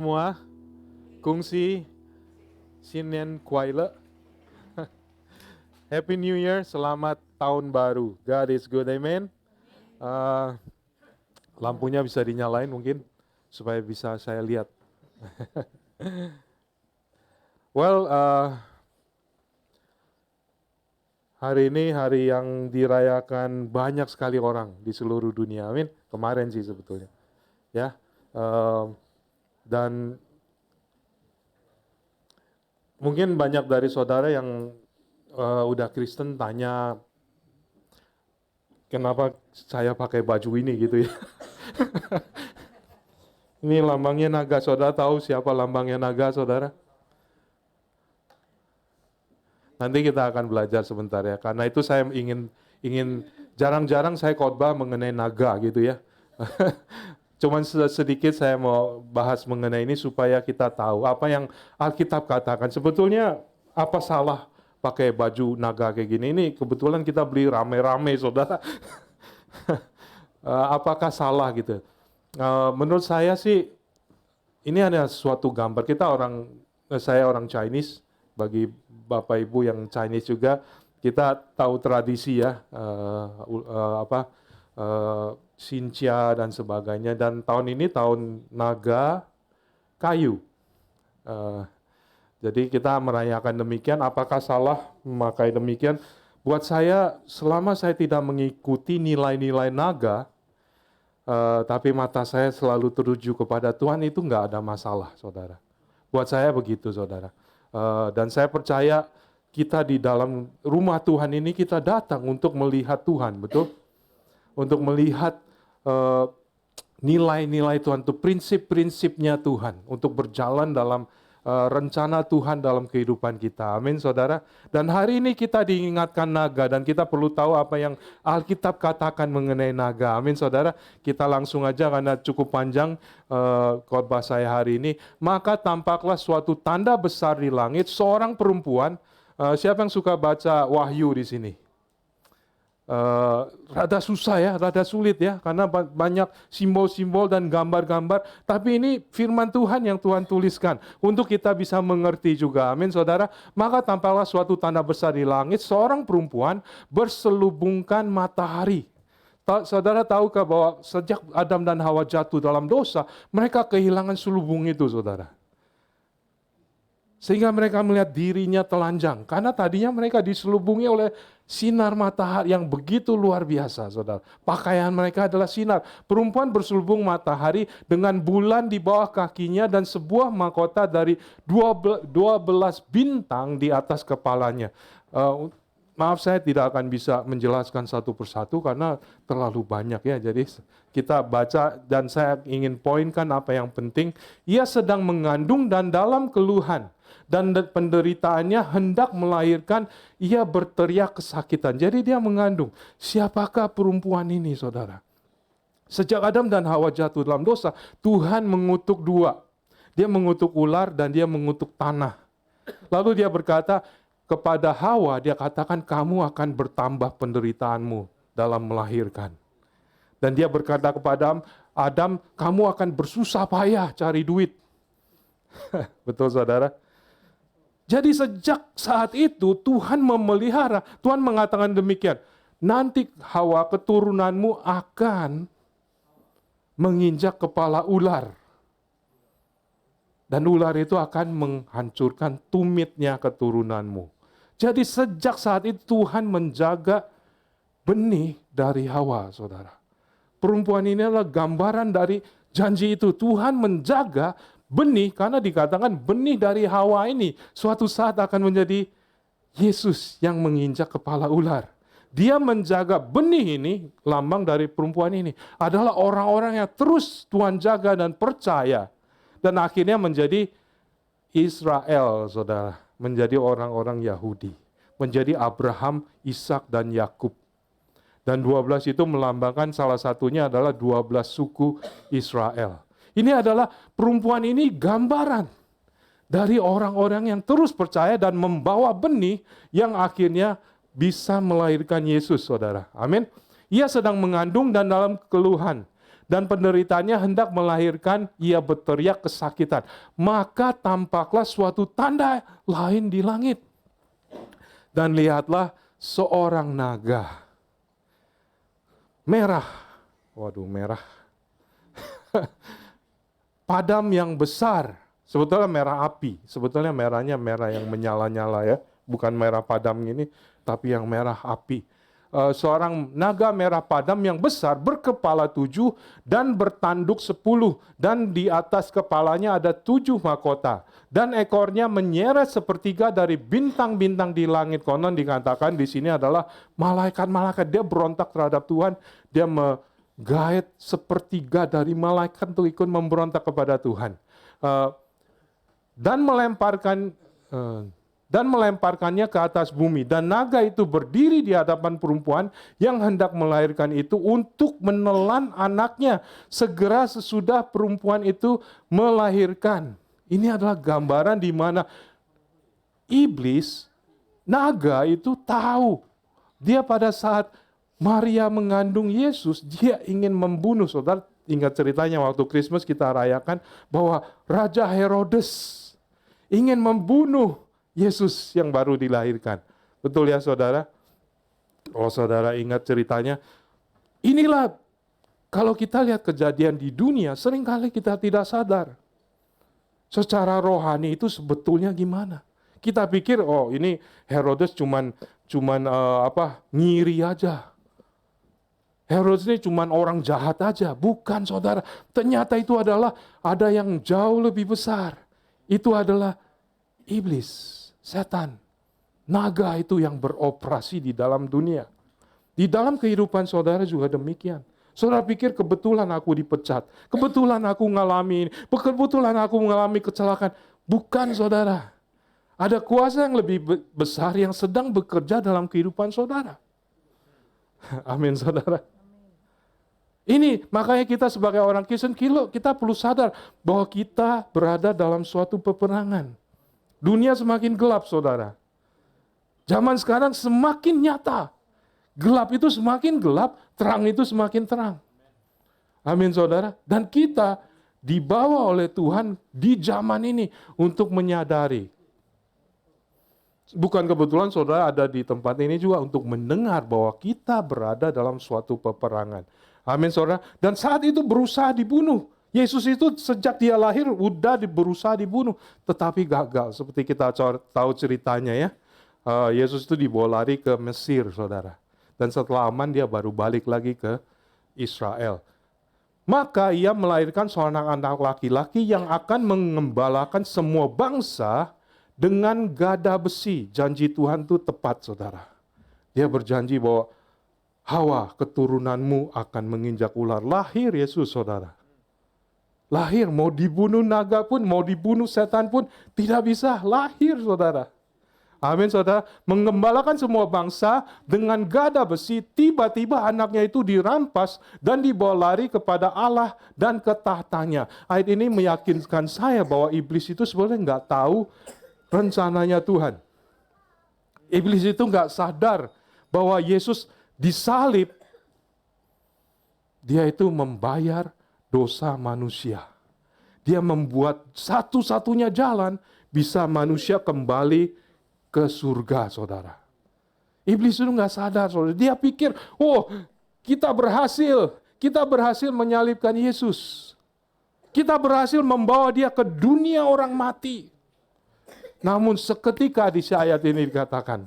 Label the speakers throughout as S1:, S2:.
S1: Semua, kungsi, Sinen Kuaile. Happy New Year, selamat tahun baru. God is good, amen. Lampunya bisa dinyalain mungkin, supaya bisa saya lihat. Well, hari ini hari yang dirayakan banyak sekali orang di seluruh dunia, amin. Kemarin sih sebetulnya, ya. Dan mungkin banyak dari saudara yang udah Kristen tanya, kenapa saya pakai baju ini gitu ya. Ini lambangnya naga, saudara tahu siapa lambangnya naga, saudara? Nanti kita akan belajar sebentar ya, karena itu saya ingin jarang-jarang saya khotbah mengenai naga gitu ya. Cuman sedikit saya mau bahas mengenai ini supaya kita tahu apa yang Alkitab katakan. Sebetulnya apa salah pakai baju naga kayak gini? Ini kebetulan kita beli rame-rame, saudara. Apakah salah gitu? Menurut saya sih ini ada suatu gambar. Saya orang Chinese, bagi Bapak Ibu yang Chinese juga, kita tahu tradisi ya, Xinjia dan sebagainya. Dan tahun ini tahun naga kayu. Jadi kita merayakan demikian. Apakah salah memakai demikian? Buat saya, selama saya tidak mengikuti nilai-nilai naga, tapi mata saya selalu tertuju kepada Tuhan, itu nggak ada masalah, saudara. Buat saya begitu, saudara. Dan saya percaya kita di dalam rumah Tuhan ini, kita datang untuk melihat Tuhan, betul? Untuk melihat nilai-nilai Tuhan, itu prinsip-prinsipnya Tuhan, untuk berjalan dalam rencana Tuhan dalam kehidupan kita. Amin, saudara. Dan hari ini kita diingatkan naga, dan kita perlu tahu apa yang Alkitab katakan mengenai naga. Amin, saudara. Kita langsung aja karena cukup panjang khotbah saya hari ini. Maka tampaklah suatu tanda besar di langit, seorang perempuan. Siapa yang suka baca Wahyu di sini? Rada susah ya, rada sulit ya, karena banyak simbol-simbol dan gambar-gambar. Tapi ini firman Tuhan yang Tuhan tuliskan untuk kita bisa mengerti juga. Amin, saudara. Maka tampaklah suatu tanda besar di langit, seorang perempuan berselubungkan matahari. Saudara tahukah bahwa sejak Adam dan Hawa jatuh dalam dosa, mereka kehilangan selubung itu, saudara. Sehingga mereka melihat dirinya telanjang. Karena tadinya mereka diselubungi oleh sinar matahari yang begitu luar biasa, saudara. Pakaian mereka adalah sinar. Perempuan berselubung matahari dengan bulan di bawah kakinya dan sebuah mahkota dari 12 bintang di atas kepalanya. Maaf, saya tidak akan bisa menjelaskan satu persatu karena terlalu banyak ya. Jadi kita baca, dan saya ingin poinkan apa yang penting. Ia sedang mengandung dan dalam keluhan dan penderitaannya hendak melahirkan, ia berteriak kesakitan. Jadi dia mengandung. Siapakah perempuan ini, saudara? Sejak Adam dan Hawa jatuh dalam dosa, Tuhan mengutuk dua. Dia mengutuk ular dan dia mengutuk tanah. Lalu dia berkata kepada Hawa, dia katakan, kamu akan bertambah penderitaanmu dalam melahirkan. Dan dia berkata kepada Adam, kamu akan bersusah payah cari duit. Betul, saudara? Jadi sejak saat itu Tuhan memelihara, Tuhan mengatakan demikian, nanti Hawa keturunanmu akan menginjak kepala ular. Dan ular itu akan menghancurkan tumitnya keturunanmu. Jadi sejak saat itu Tuhan menjaga benih dari Hawa, saudara. Perempuan ini adalah gambaran dari janji itu. Tuhan menjaga benih, karena dikatakan benih dari Hawa ini suatu saat akan menjadi Yesus yang menginjak kepala ular. Dia menjaga benih ini, lambang dari perempuan ini, adalah orang-orang yang terus Tuhan jaga dan percaya. Dan akhirnya menjadi Israel, saudara. Menjadi orang-orang Yahudi. Menjadi Abraham, Ishak, dan Yakub. Dan 12 itu melambangkan, salah satunya adalah 12 suku Israel. Ini adalah perempuan ini gambaran dari orang-orang yang terus percaya dan membawa benih yang akhirnya bisa melahirkan Yesus, saudara. Amin. Ia sedang mengandung dan dalam keluhan. dan penderitaannya hendak melahirkan, ia berteriak kesakitan. Maka tampaklah suatu tanda lain di langit. Dan lihatlah seorang naga merah. Waduh, merah. Padam yang besar. Sebetulnya merah api. Sebetulnya merahnya merah yang menyala-nyala ya. Bukan merah padam ini, tapi yang merah api. Seorang naga merah padam yang besar berkepala 7 dan bertanduk 10. Dan di atas kepalanya ada 7 mahkota. Dan ekornya menyeret sepertiga dari bintang-bintang di langit. Konon dikatakan di sini adalah malaikat-malaikat. Dia berontak terhadap Tuhan. Dia menggait sepertiga dari malaikat untuk ikut memberontak kepada Tuhan. Dan melemparkannya ke atas bumi. Dan naga itu berdiri di hadapan perempuan yang hendak melahirkan itu untuk menelan anaknya segera sesudah perempuan itu melahirkan. Ini adalah gambaran di mana iblis, naga itu tahu. Dia pada saat Maria mengandung Yesus, dia ingin membunuh. Saudara ingat ceritanya waktu Christmas kita rayakan bahwa Raja Herodes ingin membunuh Yesus yang baru dilahirkan. Betul ya saudara? Oh saudara ingat ceritanya. Inilah kalau kita lihat kejadian di dunia, seringkali kita tidak sadar. Secara rohani itu sebetulnya gimana? Kita pikir, oh ini Herodes cuman ngiri aja. Herodes ini cuman orang jahat aja. Bukan saudara. Ternyata itu adalah ada yang jauh lebih besar. Itu adalah iblis, setan, naga itu yang beroperasi di dalam dunia. Di dalam kehidupan saudara juga demikian. Saudara pikir kebetulan aku dipecat, kebetulan aku mengalami ini, kebetulan aku mengalami kecelakaan. Bukan saudara. Ada kuasa yang lebih besar yang sedang bekerja dalam kehidupan saudara. Amin saudara. Ini makanya kita sebagai orang Kristen, kita perlu sadar bahwa kita berada dalam suatu peperangan. Dunia semakin gelap, saudara. Zaman sekarang semakin nyata. Gelap itu semakin gelap, terang itu semakin terang. Amin, saudara. Dan kita dibawa oleh Tuhan di zaman ini untuk menyadari. Bukan kebetulan saudara ada di tempat ini juga untuk mendengar bahwa kita berada dalam suatu peperangan. Amin, saudara. Dan saat itu berusaha dibunuh. Yesus itu sejak dia lahir udah berusaha dibunuh, tetapi gagal. Seperti kita tahu ceritanya ya. Yesus itu dibawa lari ke Mesir, saudara. Dan setelah aman dia baru balik lagi ke Israel. Maka ia melahirkan seorang anak laki-laki yang akan mengembalakan semua bangsa dengan gada besi. Janji Tuhan itu tepat, saudara. Dia berjanji bahwa Hawa, keturunanmu akan menginjak ular. Lahir Yesus, saudara. Lahir, mau dibunuh naga pun, mau dibunuh setan pun, tidak bisa. Lahir, saudara. Amin, saudara. Mengembalakan semua bangsa dengan gada besi, tiba-tiba anaknya itu dirampas dan dibawa lari kepada Allah dan ke tahtanya. Ayat ini meyakinkan saya bahwa iblis itu sebenarnya nggak tahu rencananya Tuhan. Iblis itu nggak sadar bahwa Yesus disalib, dia itu membayar dosa manusia. Dia membuat satu-satunya jalan bisa manusia kembali ke surga, saudara. Iblis itu nggak sadar, saudara. Dia pikir, oh kita berhasil menyalibkan Yesus. Kita berhasil membawa dia ke dunia orang mati. Namun seketika di ayat ini dikatakan,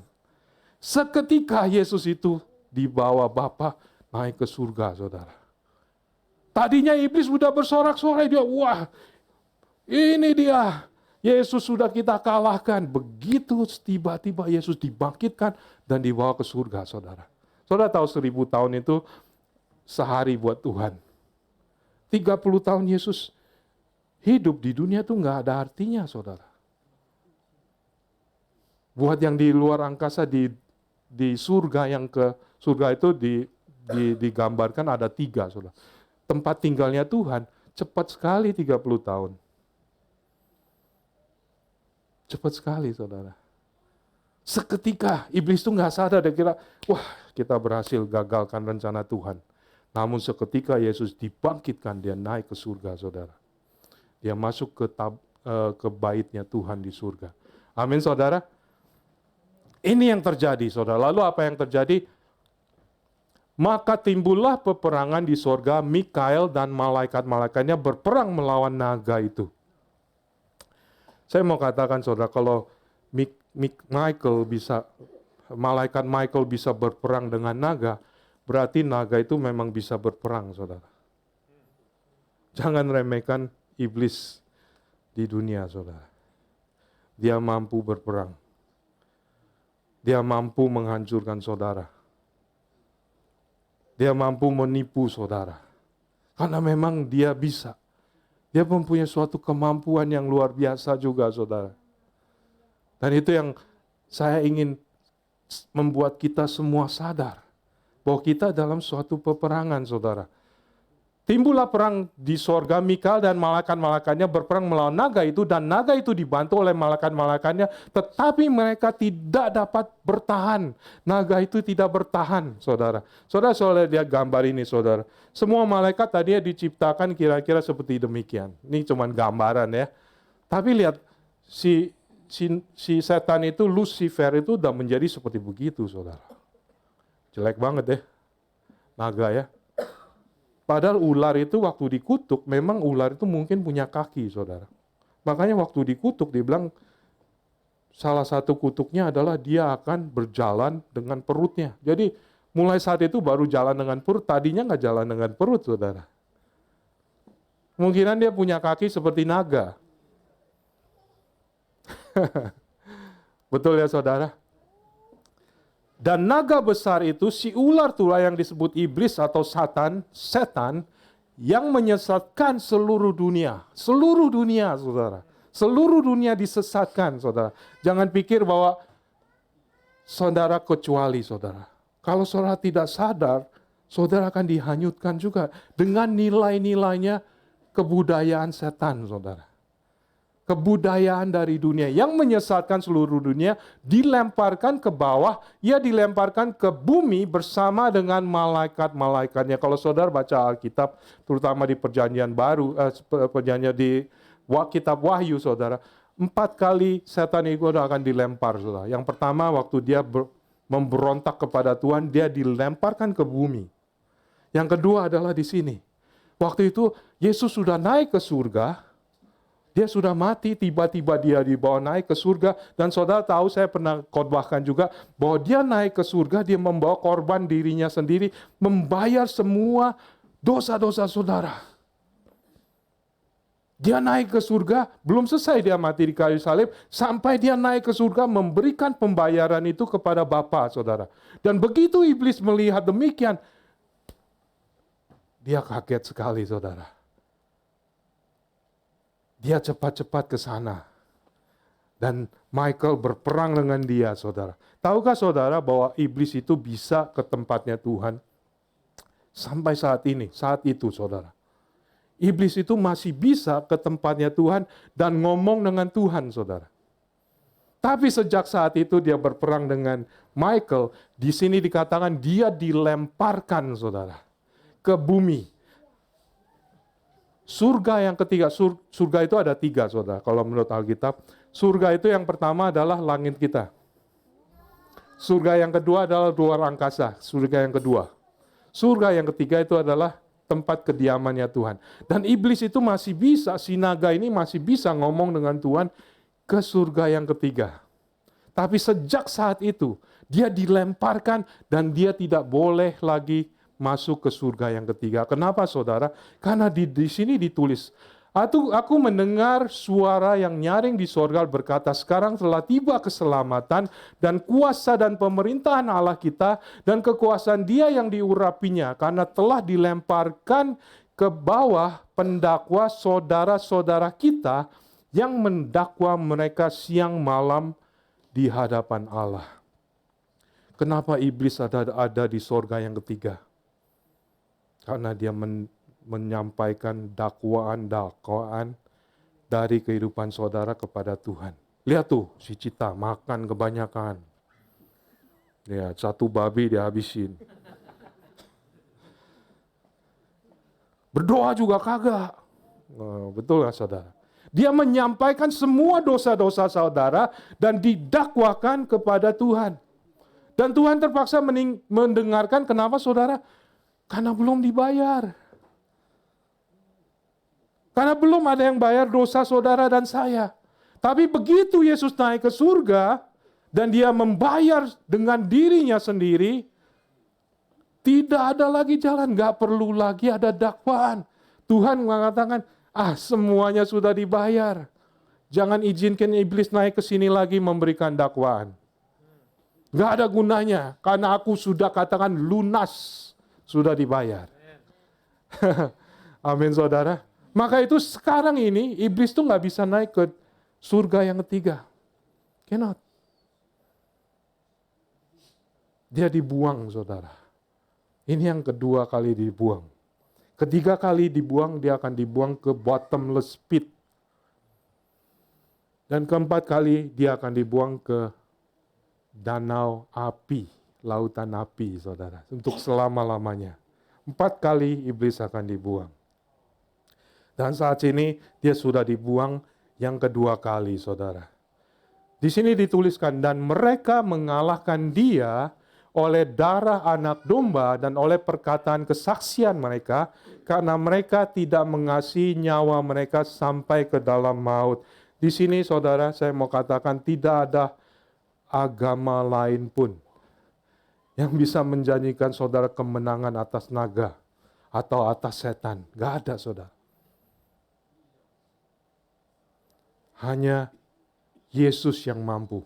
S1: seketika Yesus itu dibawa Bapa naik ke surga, saudara. Tadinya iblis sudah bersorak-sorai, dia, wah ini dia. Yesus sudah kita kalahkan. Begitu tiba-tiba Yesus dibangkitkan dan dibawa ke surga, saudara. Saudara tahu 1000 tahun itu sehari buat Tuhan. 30 tahun Yesus hidup di dunia itu nggak ada artinya, saudara. Buat yang di luar angkasa, di surga, yang ke surga itu digambarkan ada 3, saudara. Tempat tinggalnya Tuhan cepat sekali 30 tahun. Cepat sekali, saudara. Seketika iblis itu nggak sadar, dia kira, wah kita berhasil gagalkan rencana Tuhan. Namun seketika Yesus dibangkitkan, dia naik ke surga, saudara. Dia masuk ke baitnya Tuhan di surga. Amin, saudara. Ini yang terjadi, saudara. Lalu apa yang terjadi? Maka timbullah peperangan di sorga, Mikael dan malaikat-malaikatnya berperang melawan naga itu. Saya mau katakan, saudara, kalau malaikat Michael bisa berperang dengan naga, berarti naga itu memang bisa berperang, saudara. Jangan remehkan iblis di dunia, saudara. Dia mampu berperang. Dia mampu menghancurkan saudara. Dia mampu menipu saudara. Karena memang dia bisa. Dia mempunyai suatu kemampuan yang luar biasa juga, saudara. Dan itu yang saya ingin membuat kita semua sadar. Bahwa kita dalam suatu peperangan, saudara. Timbullah perang di sorga, Mikael dan malaikat-malaikatnya berperang melawan naga itu, dan naga itu dibantu oleh malaikat-malaikatnya, tetapi mereka tidak dapat bertahan. Naga itu tidak bertahan, saudara. Saudara lihat gambar ini, saudara. Semua malaikat tadinya diciptakan kira-kira seperti demikian. Ini cuma gambaran ya. Tapi lihat, si setan itu, Lucifer itu udah menjadi seperti begitu, saudara. Jelek banget ya, naga ya. Padahal ular itu waktu dikutuk, memang ular itu mungkin punya kaki, saudara. Makanya waktu dikutuk, dia bilang, salah satu kutuknya adalah dia akan berjalan dengan perutnya. Jadi mulai saat itu baru jalan dengan perut, tadinya nggak jalan dengan perut, saudara. Kemungkinan dia punya kaki seperti naga. Betul ya, saudara? Dan naga besar itu, si ular itulah yang disebut iblis atau setan, yang menyesatkan seluruh dunia. Seluruh dunia, saudara. Seluruh dunia disesatkan, saudara. Jangan pikir bahwa saudara kecuali, saudara. Kalau saudara tidak sadar, saudara akan dihanyutkan juga dengan nilai-nilainya kebudayaan setan, saudara. Kebudayaan dari dunia yang menyesatkan seluruh dunia dilemparkan ke bawah, ia dilemparkan ke bumi bersama dengan malaikat-malaikatnya. Kalau saudara baca Alkitab, terutama di Perjanjian Baru, perjanjian di Kitab Wahyu, saudara, 4 kali setan itu akan dilempar, saudara. Yang pertama waktu dia memberontak kepada Tuhan, dia dilemparkan ke bumi. Yang kedua adalah di sini. Waktu itu Yesus sudah naik ke surga. Dia sudah mati, tiba-tiba dia dibawa naik ke surga. Dan saudara tahu, saya pernah khotbahkan juga, bahwa dia naik ke surga, dia membawa korban dirinya sendiri, membayar semua dosa-dosa saudara. Dia naik ke surga, belum selesai dia mati di kayu salib, sampai dia naik ke surga memberikan pembayaran itu kepada Bapa, saudara. Dan begitu iblis melihat demikian, dia kaget sekali, saudara. Dia cepat-cepat ke sana. Dan Michael berperang dengan dia, saudara. Tahukah saudara bahwa iblis itu bisa ke tempatnya Tuhan? Sampai saat ini, saat itu, saudara. Iblis itu masih bisa ke tempatnya Tuhan dan ngomong dengan Tuhan, saudara. Tapi sejak saat itu dia berperang dengan Michael, di sini dikatakan dia dilemparkan, saudara, ke bumi. Surga yang ketiga, surga itu ada 3, saudara. Kalau menurut Alkitab, surga itu yang pertama adalah langit kita. Surga yang kedua adalah luar angkasa, surga yang kedua. Surga yang ketiga itu adalah tempat kediamannya Tuhan. Dan iblis itu masih bisa, si naga ini masih bisa ngomong dengan Tuhan ke surga yang ketiga. Tapi sejak saat itu, dia dilemparkan dan dia tidak boleh lagi masuk ke surga yang ketiga. Kenapa, saudara? Karena di sini ditulis, aku mendengar suara yang nyaring di sorga berkata, sekarang telah tiba keselamatan dan kuasa dan pemerintahan Allah kita dan kekuasaan Dia yang diurapinya, karena telah dilemparkan ke bawah pendakwa saudara-saudara kita yang mendakwa mereka siang malam di hadapan Allah. Kenapa iblis ada di sorga yang ketiga? Karena dia menyampaikan dakwaan-dakwaan dari kehidupan saudara kepada Tuhan. Lihat tuh, si Cita makan kebanyakan. Ya, 1 babi dihabisin. Berdoa juga kagak. Betul nggak saudara? Dia menyampaikan semua dosa-dosa saudara dan didakwakan kepada Tuhan. Dan Tuhan terpaksa mendengarkan, kenapa saudara? Karena belum dibayar. Karena belum ada yang bayar dosa saudara dan saya. Tapi begitu Yesus naik ke surga, dan dia membayar dengan dirinya sendiri, tidak ada lagi jalan, nggak perlu lagi ada dakwaan. Tuhan mengatakan, semuanya sudah dibayar. Jangan izinkan iblis naik ke sini lagi memberikan dakwaan. Nggak ada gunanya, karena aku sudah katakan lunas, sudah dibayar. Amin saudara. Maka itu sekarang ini, iblis tuh nggak bisa naik ke surga yang ketiga. Cannot. Dia dibuang saudara. Ini yang kedua kali dibuang. Ketiga kali dibuang, dia akan dibuang ke bottomless pit. Dan keempat kali dia akan dibuang ke danau api, lautan api, saudara. Untuk selama-lamanya. 4 kali iblis akan dibuang. Dan saat ini dia sudah dibuang yang kedua kali, saudara. Di sini dituliskan, dan mereka mengalahkan dia oleh darah anak domba dan oleh perkataan kesaksian mereka, karena mereka tidak mengasihi nyawa mereka sampai ke dalam maut. Di sini saudara, saya mau katakan tidak ada agama lain pun yang bisa menjanjikan saudara kemenangan atas naga atau atas setan. Gak ada saudara. Hanya Yesus yang mampu.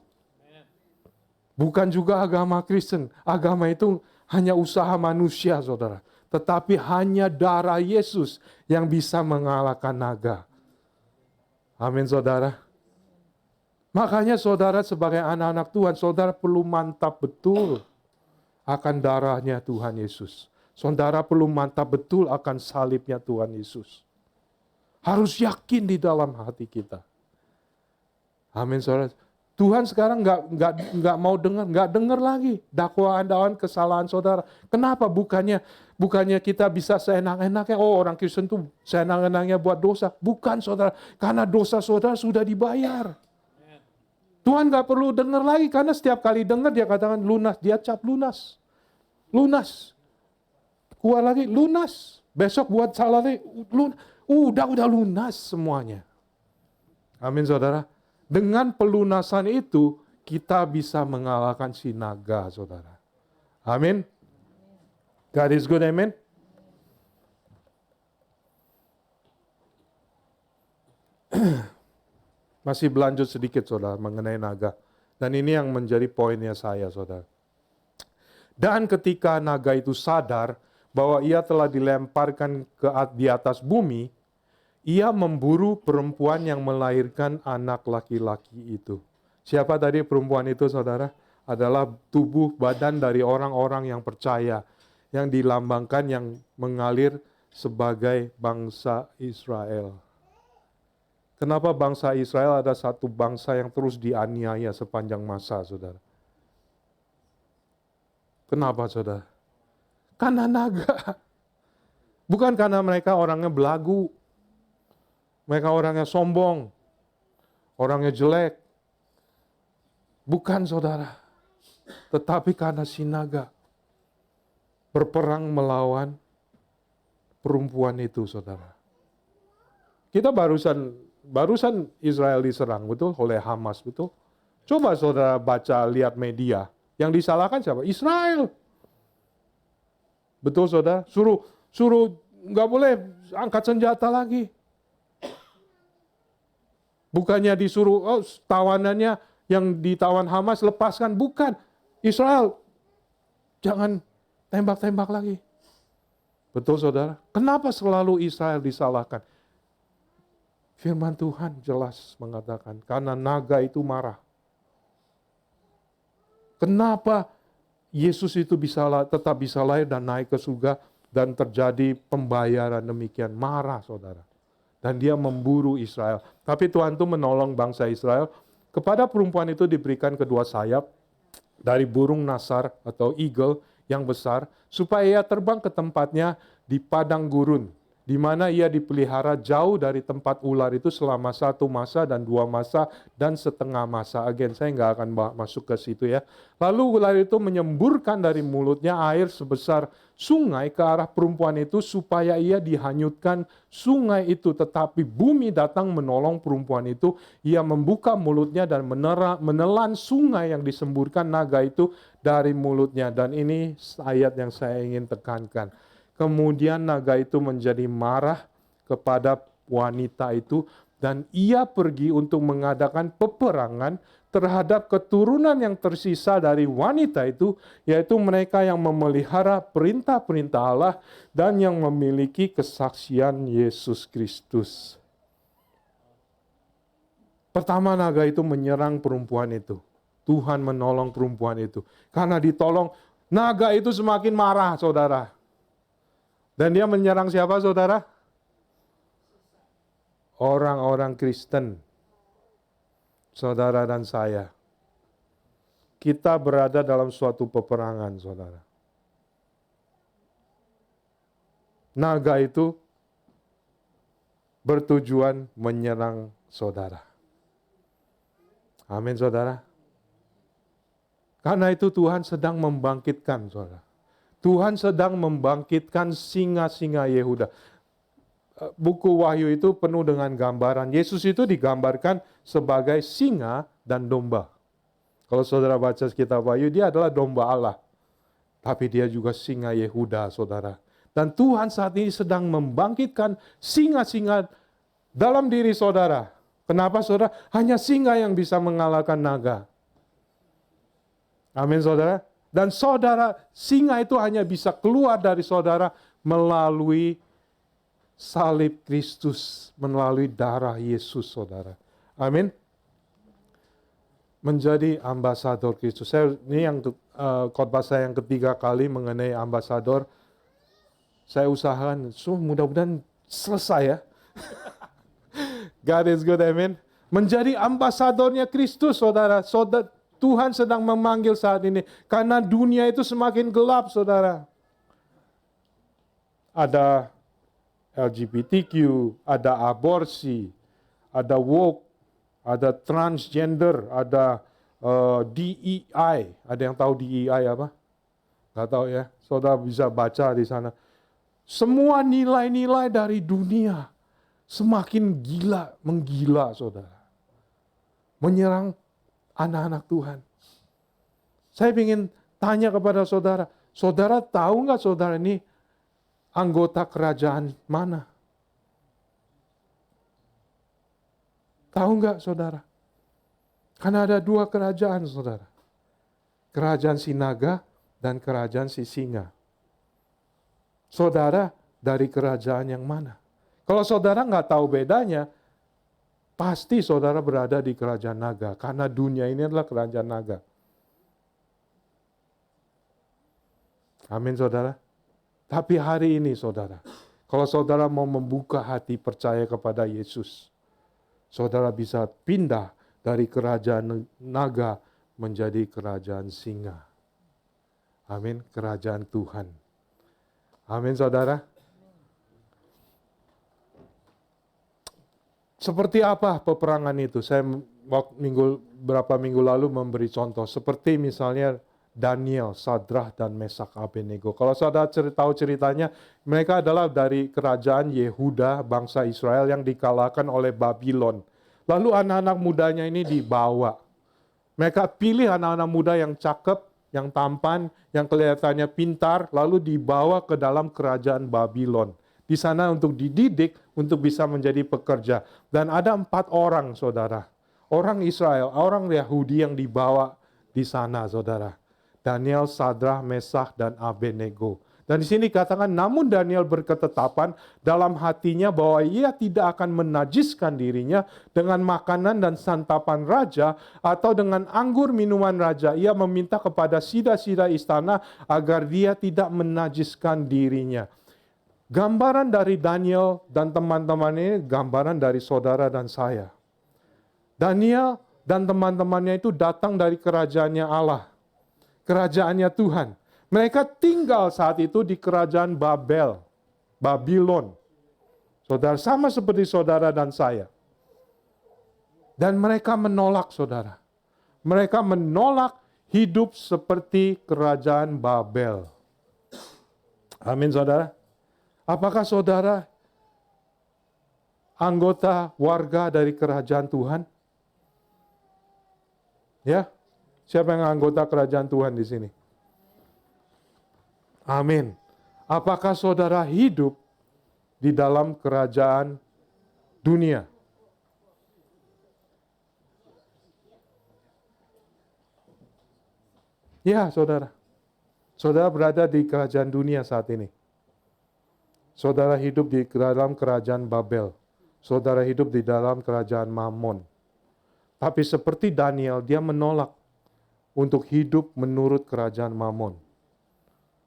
S1: Bukan juga agama Kristen. Agama itu hanya usaha manusia saudara. Tetapi hanya darah Yesus yang bisa mengalahkan naga. Amin saudara. Makanya saudara sebagai anak-anak Tuhan, saudara perlu mantap betul akan darahnya Tuhan Yesus. Saudara perlu mantap betul akan salibnya Tuhan Yesus. Harus yakin di dalam hati kita. Amin saudara. Tuhan sekarang nggak mau dengar, nggak dengar lagi dakwaan kesalahan saudara. Kenapa? Bukannya kita bisa seenak-enaknya, orang Kristen tuh seenak-enaknya buat dosa. Bukan saudara, karena dosa saudara sudah dibayar. Tuhan nggak perlu dengar lagi, karena setiap kali dengar dia katakan lunas, dia cap lunas. Lunas. Keluar lagi, lunas. Besok buat salah lagi, udah lunas semuanya. Amin saudara. Dengan pelunasan itu, kita bisa mengalahkan si naga, saudara. Amin. God is good, amen. Masih berlanjut sedikit, saudara, mengenai naga. Dan ini yang menjadi poinnya saya, saudara. Dan ketika naga itu sadar bahwa ia telah dilemparkan di atas bumi, ia memburu perempuan yang melahirkan anak laki-laki itu. Siapa tadi perempuan itu, saudara? Adalah tubuh badan dari orang-orang yang percaya, yang dilambangkan, yang mengalir sebagai bangsa Israel. Kenapa bangsa Israel ada satu bangsa yang terus dianiaya sepanjang masa, saudara? Kenapa, saudara? Karena naga. Bukan karena mereka orangnya belagu. Mereka orangnya sombong, orangnya jelek. Bukan saudara, tetapi karena si naga berperang melawan perempuan itu, saudara. Kita barusan Israel diserang, betul, oleh Hamas, betul. Coba saudara baca, lihat media. Yang disalahkan siapa? Israel. Betul saudara, suruh nggak boleh angkat senjata lagi. Bukannya disuruh, tawanannya yang ditawan Hamas lepaskan. Bukan. Israel, jangan tembak-tembak lagi. Betul saudara? Kenapa selalu Israel disalahkan? Firman Tuhan jelas mengatakan, karena naga itu marah. Kenapa Yesus itu tetap bisa lahir dan naik ke surga dan terjadi pembayaran demikian? Marah saudara. Dan dia memburu Israel. Tapi Tuhan itu menolong bangsa Israel. Kepada perempuan itu diberikan kedua sayap dari burung nasar atau eagle yang besar, supaya ia terbang ke tempatnya di padang gurun. di mana ia dipelihara jauh dari tempat ular itu selama 1 masa dan 2 masa dan setengah masa. Again, saya nggak akan masuk ke situ ya. Lalu ular itu menyemburkan dari mulutnya air sebesar sungai ke arah perempuan itu supaya ia dihanyutkan sungai itu. Tetapi bumi datang menolong perempuan itu. Ia membuka mulutnya dan menelan sungai yang disemburkan naga itu dari mulutnya. Dan ini ayat yang saya ingin tekankan. Kemudian naga itu menjadi marah kepada wanita itu dan ia pergi untuk mengadakan peperangan terhadap keturunan yang tersisa dari wanita itu, yaitu mereka yang memelihara perintah-perintah Allah dan yang memiliki kesaksian Yesus Kristus. Pertama naga itu menyerang perempuan itu. Tuhan menolong perempuan itu. Karena ditolong, naga itu semakin marah, saudara. Dan dia menyerang siapa, saudara? Orang-orang Kristen. Saudara dan saya. Kita berada dalam suatu peperangan, saudara. Naga itu bertujuan menyerang saudara. Amin, saudara. Karena itu Tuhan sedang membangkitkan, saudara. Tuhan sedang membangkitkan singa-singa Yehuda. Buku Wahyu itu penuh dengan gambaran. Yesus itu digambarkan sebagai singa dan domba. Kalau saudara baca kitab Wahyu, dia adalah domba Allah. Tapi dia juga singa Yehuda, saudara. Dan Tuhan saat ini sedang membangkitkan singa-singa dalam diri saudara. Kenapa, saudara? Hanya singa yang bisa mengalahkan naga. Amin, saudara. Dan saudara, singa itu hanya bisa keluar dari saudara melalui salib Kristus, melalui darah Yesus, saudara. Amin. Menjadi ambasador Kristus. Ini yang khotbah saya yang ketiga kali mengenai ambasador. Saya usahakan, mudah-mudahan selesai ya. God is good, amin. Menjadi ambasadornya Kristus, saudara. Tuhan sedang memanggil saat ini. Karena dunia itu semakin gelap, saudara. Ada LGBTQ, ada aborsi, ada woke, ada transgender, ada DEI. Ada yang tahu DEI apa? Nggak tahu ya. Saudara bisa baca di sana. Semua nilai-nilai dari dunia semakin menggila, saudara. Menyerang anak-anak Tuhan. Saya ingin tanya kepada saudara, saudara tahu nggak saudara ini anggota kerajaan mana? Tahu nggak saudara? Karena ada 2 kerajaan, saudara. Kerajaan si naga dan kerajaan si singa. Saudara dari kerajaan yang mana? Kalau saudara nggak tahu bedanya, pasti saudara berada di kerajaan naga. Karena dunia ini adalah kerajaan naga. Amin, saudara. Tapi hari ini, saudara, kalau saudara mau membuka hati percaya kepada Yesus, saudara bisa pindah dari kerajaan naga menjadi kerajaan singa. Amin, kerajaan Tuhan. Amin, saudara. Seperti apa peperangan itu? Saya beberapa minggu lalu memberi contoh. Seperti misalnya Daniel, Sadrah, dan Mesak Abednego. Kalau saudara tahu ceritanya, mereka adalah dari kerajaan Yehuda, bangsa Israel yang dikalahkan oleh Babylon. Lalu anak-anak mudanya ini dibawa. Mereka pilih anak-anak muda yang cakep, yang tampan, yang kelihatannya pintar, lalu dibawa ke dalam kerajaan Babylon. Di sana untuk dididik, untuk bisa menjadi pekerja. Dan ada 4 orang, saudara. Orang Israel, orang Yahudi yang dibawa di sana, saudara. Daniel, Sadrah, Mesak, dan Abednego. Dan di sini katakan, namun Daniel berketetapan dalam hatinya bahwa ia tidak akan menajiskan dirinya dengan makanan dan santapan raja atau dengan anggur minuman raja. Ia meminta kepada sida-sida istana agar dia tidak menajiskan dirinya. Gambaran dari Daniel dan teman-teman ini gambaran dari saudara dan saya. Daniel dan teman-temannya itu datang dari kerajaannya Allah. Kerajaannya Tuhan. Mereka tinggal saat itu di kerajaan Babylon. Saudara, sama seperti saudara dan saya. Dan mereka menolak, saudara. Mereka menolak hidup seperti kerajaan Babel. Amin, saudara. Apakah saudara anggota warga dari kerajaan Tuhan? Ya, siapa yang anggota kerajaan Tuhan di sini? Amin. Apakah saudara hidup di dalam kerajaan dunia? Ya, saudara. Saudara berada di kerajaan dunia saat ini. Saudara hidup di dalam kerajaan Babel. Saudara hidup di dalam kerajaan Mammon. Tapi seperti Daniel, dia menolak untuk hidup menurut kerajaan Mammon.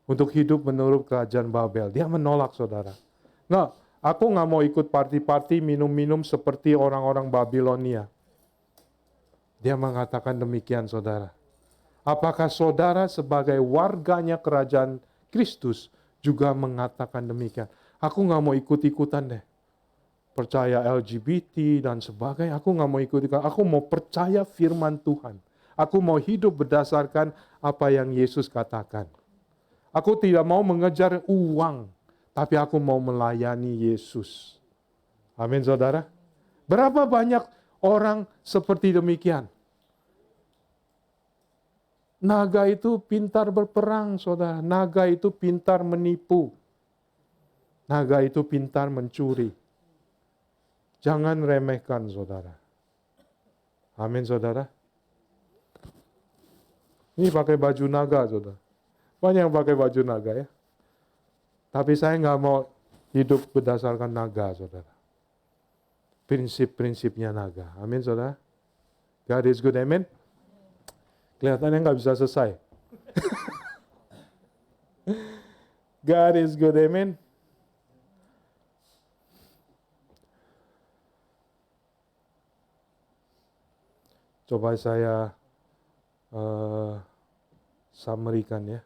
S1: Untuk hidup menurut kerajaan Babel. Dia menolak, saudara. Nah, aku nggak mau ikut party-party, minum-minum seperti orang-orang Babilonia. Dia mengatakan demikian, saudara. Apakah saudara sebagai warganya kerajaan Kristus juga mengatakan demikian? Aku nggak mau ikut-ikutan deh. Percaya LGBT dan sebagainya. Aku nggak mau ikut-ikutan. Aku mau percaya firman Tuhan. Aku mau hidup berdasarkan apa yang Yesus katakan. Aku tidak mau mengejar uang. Tapi aku mau melayani Yesus. Amin, saudara. Berapa banyak orang seperti demikian? Naga itu pintar berperang, saudara. Naga itu pintar menipu. Naga itu pintar mencuri. Jangan remehkan, saudara. Amin, saudara. Ini pakai baju naga, saudara. Banyak yang pakai baju naga ya. Tapi saya nggak mau hidup berdasarkan naga, saudara. Prinsip-prinsipnya naga. Amin, saudara. God is good, amen. Kelihatannya nggak bisa selesai. God is good, amen. Coba saya summary-kan ya.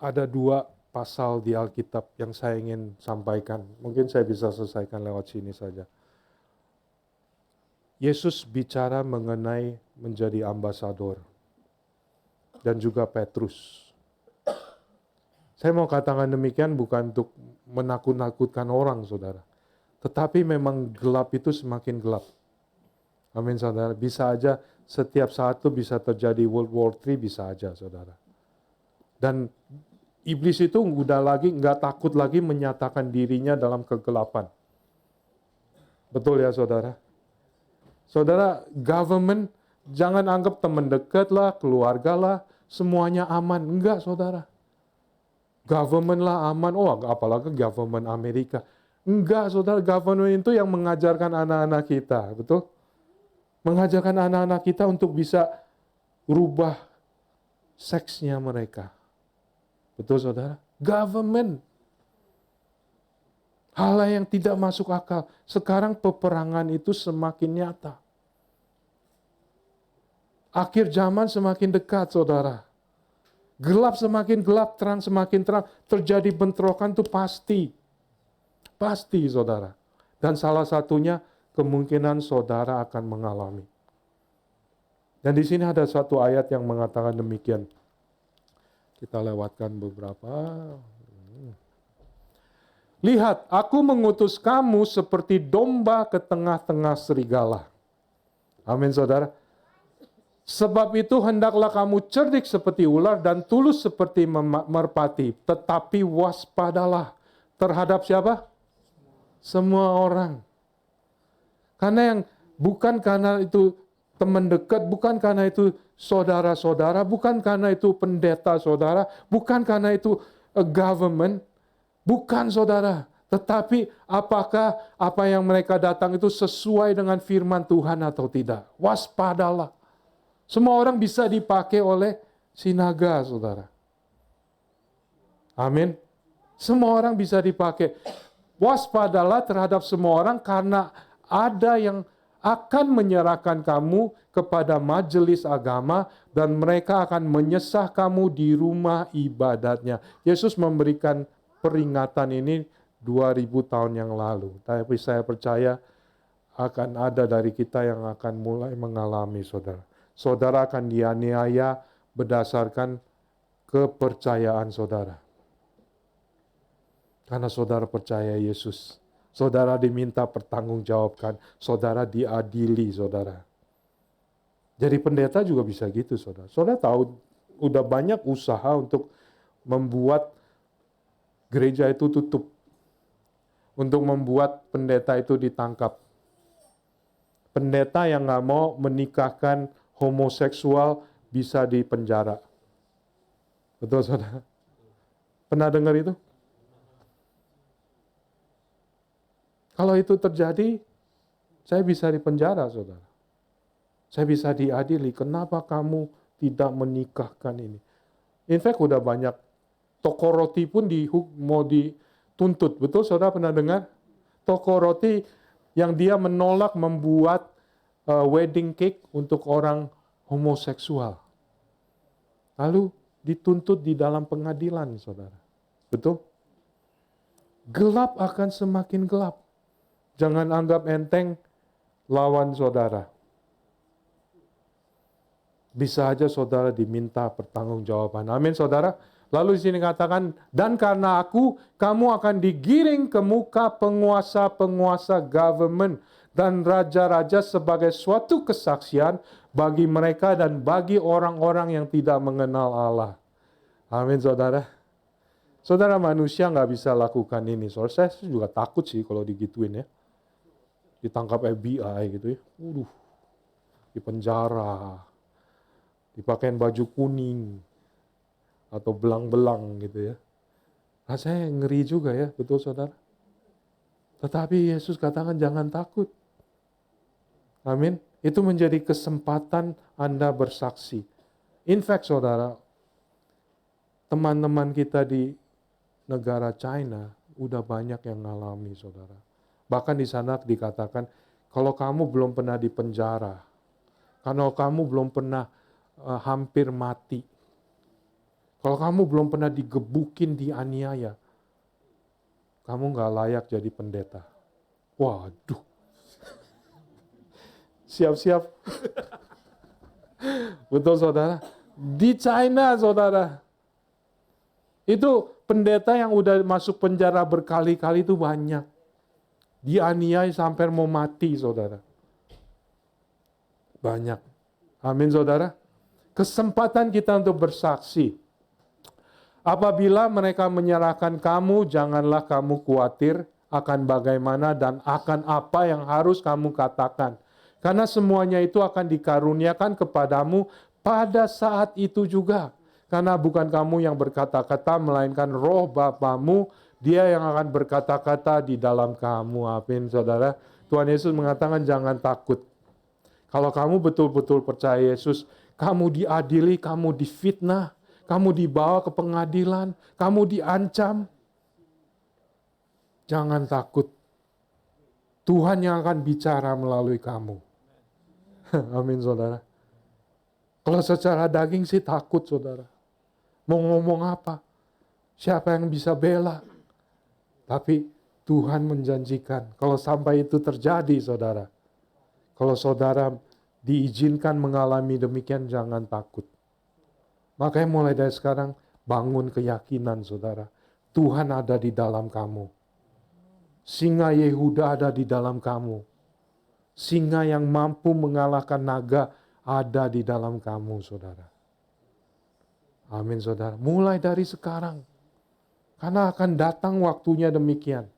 S1: Ada 2 pasal di Alkitab yang saya ingin sampaikan. Mungkin saya bisa selesaikan lewat sini saja. Yesus bicara mengenai menjadi ambasador. Dan juga Petrus. Saya mau katakan demikian bukan untuk menakut-nakutkan orang, saudara. Tetapi memang gelap itu semakin gelap. Amin, saudara. Bisa aja setiap saat itu bisa terjadi World War III, bisa aja, saudara. Dan iblis itu nggak takut lagi menyatakan dirinya dalam kegelapan. Betul ya, saudara? Saudara, government jangan anggap teman dekat lah, keluarga lah, semuanya aman. Enggak, saudara. Government lah aman, apalagi government Amerika. Enggak, saudara, government itu yang mengajarkan anak-anak kita, betul? Mengajarkan anak-anak kita untuk bisa rubah seksnya mereka. Betul, saudara? Government. Hal yang tidak masuk akal. Sekarang peperangan itu semakin nyata. Akhir zaman semakin dekat, saudara. Gelap semakin gelap, terang semakin terang. Terjadi bentrokan itu pasti. Pasti, saudara. Dan salah satunya kemungkinan saudara akan mengalami. Dan di sini ada satu ayat yang mengatakan demikian. Kita lewatkan beberapa. Lihat, aku mengutus kamu seperti domba ke tengah-tengah serigala. Amin, saudara. Sebab itu hendaklah kamu cerdik seperti ular dan tulus seperti merpati. Tetapi waspadalah terhadap siapa? Semua orang. Karena bukan karena itu teman dekat, bukan karena itu saudara-saudara, bukan karena itu pendeta saudara, bukan karena itu government, bukan, saudara. Tetapi apakah apa yang mereka datang itu sesuai dengan firman Tuhan atau tidak? Waspadalah. Semua orang bisa dipakai oleh si naga, saudara. Amin. Semua orang bisa dipakai. Waspadalah terhadap semua orang karena ada yang akan menyerahkan kamu kepada majelis agama dan mereka akan menyesah kamu di rumah ibadatnya. Yesus memberikan peringatan ini 2000 tahun yang lalu. Tapi saya percaya akan ada dari kita yang akan mulai mengalami, saudara. Saudara akan dianiaya berdasarkan kepercayaan saudara. Karena saudara percaya Yesus. Saudara diminta pertanggungjawabkan. Saudara diadili, saudara. Jadi pendeta juga bisa gitu, saudara. Saudara tahu, udah banyak usaha untuk membuat gereja itu tutup. Untuk membuat pendeta itu ditangkap. Pendeta yang nggak mau menikahkan homoseksual bisa dipenjara. Betul, saudara? Pernah dengar itu? Kalau itu terjadi, saya bisa dipenjara, saudara. Saya bisa diadili. Kenapa kamu tidak menikahkan ini? In fact, udah banyak toko roti pun mau dituntut. Betul, saudara pernah dengar? Toko roti yang dia menolak membuat wedding cake untuk orang homoseksual. Lalu dituntut di dalam pengadilan, saudara. Betul? Gelap akan semakin gelap. Jangan anggap enteng lawan saudara. Bisa aja saudara diminta pertanggungjawaban. Amin, saudara. Lalu di sini katakan, dan karena aku, kamu akan digiring ke muka penguasa-penguasa government dan raja-raja sebagai suatu kesaksian bagi mereka dan bagi orang-orang yang tidak mengenal Allah. Amin, saudara. Saudara, manusia nggak bisa lakukan ini. Soalnya saya juga takut sih kalau digituin ya. Ditangkap FBI gitu ya. Di penjara. Dipakein baju kuning. Atau belang-belang gitu ya. Rasanya ngeri juga ya, betul saudara? Tetapi Yesus katakan jangan takut. Amin. Itu menjadi kesempatan Anda bersaksi. In fact saudara, teman-teman kita di negara China udah banyak yang ngalami saudara. Bahkan di sana dikatakan, kalau kamu belum pernah dipenjara, kalau kamu belum pernah hampir mati, kalau kamu belum pernah digebukin, dianiaya, kamu nggak layak jadi pendeta. Waduh, siap-siap. Betul saudara? Di China saudara, itu pendeta yang udah masuk penjara berkali-kali itu banyak. Dianiaya sampai mau mati, saudara. Banyak. Amin, saudara. Kesempatan kita untuk bersaksi. Apabila mereka menyerahkan kamu, janganlah kamu khawatir akan bagaimana dan akan apa yang harus kamu katakan. Karena semuanya itu akan dikaruniakan kepadamu pada saat itu juga. Karena bukan kamu yang berkata-kata, melainkan roh Bapamu, Dia yang akan berkata-kata di dalam kamu. Amin, saudara. Tuhan Yesus mengatakan jangan takut. Kalau kamu betul-betul percaya Yesus, kamu diadili, kamu difitnah, kamu dibawa ke pengadilan, kamu diancam. Jangan takut. Tuhan yang akan bicara melalui kamu. Amin, saudara. Kalau secara daging sih takut, saudara. Mau ngomong apa? Siapa yang bisa bela? Tapi Tuhan menjanjikan, kalau sampai itu terjadi, saudara. Kalau saudara diizinkan mengalami demikian, jangan takut. Makanya mulai dari sekarang, bangun keyakinan, saudara. Tuhan ada di dalam kamu. Singa Yehuda ada di dalam kamu. Singa yang mampu mengalahkan naga ada di dalam kamu, saudara. Amin, saudara. Mulai dari sekarang. Karena akan datang waktunya demikian.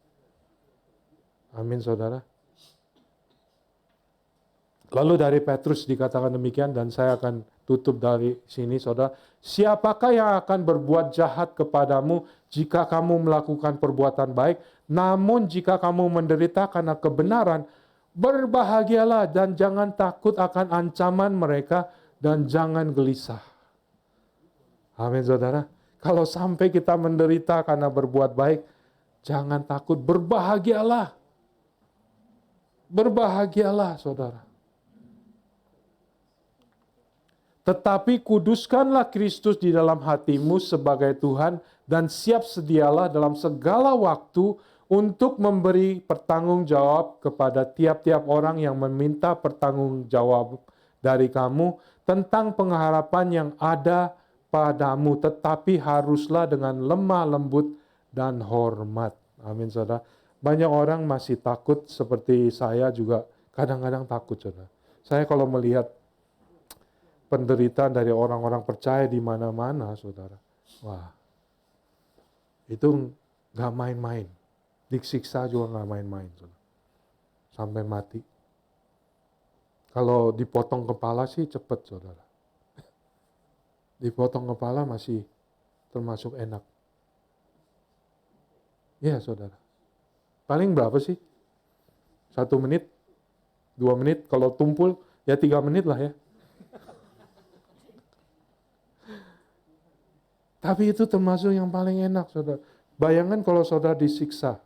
S1: Amin, saudara. Lalu dari Petrus dikatakan demikian, dan saya akan tutup dari sini, saudara. Siapakah yang akan berbuat jahat kepadamu jika kamu melakukan perbuatan baik? Namun jika kamu menderita karena kebenaran, berbahagialah dan jangan takut akan ancaman mereka dan jangan gelisah. Amin, saudara. Kalau sampai kita menderita karena berbuat baik, jangan takut, berbahagialah. Berbahagialah saudara. Tetapi kuduskanlah Kristus di dalam hatimu sebagai Tuhan dan siap sedialah dalam segala waktu untuk memberi pertanggungjawab kepada tiap-tiap orang yang meminta pertanggungjawab dari kamu tentang pengharapan yang ada padamu, tetapi haruslah dengan lemah lembut dan hormat. Amin saudara. Banyak orang masih takut, seperti saya juga kadang-kadang takut saudara. Saya kalau melihat penderitaan dari orang-orang percaya di mana-mana, saudara. Wah, itu nggak main-main. Disiksa juga nggak main-main, saudara. Sampai mati. Kalau dipotong kepala sih cepet, saudara. Dipotong kepala masih termasuk enak. Iya, saudara. Paling berapa sih? 1 menit? 2 menit? Kalau tumpul, ya 3 menit lah ya. Tapi itu termasuk yang paling enak, saudara. Bayangkan kalau saudara disiksa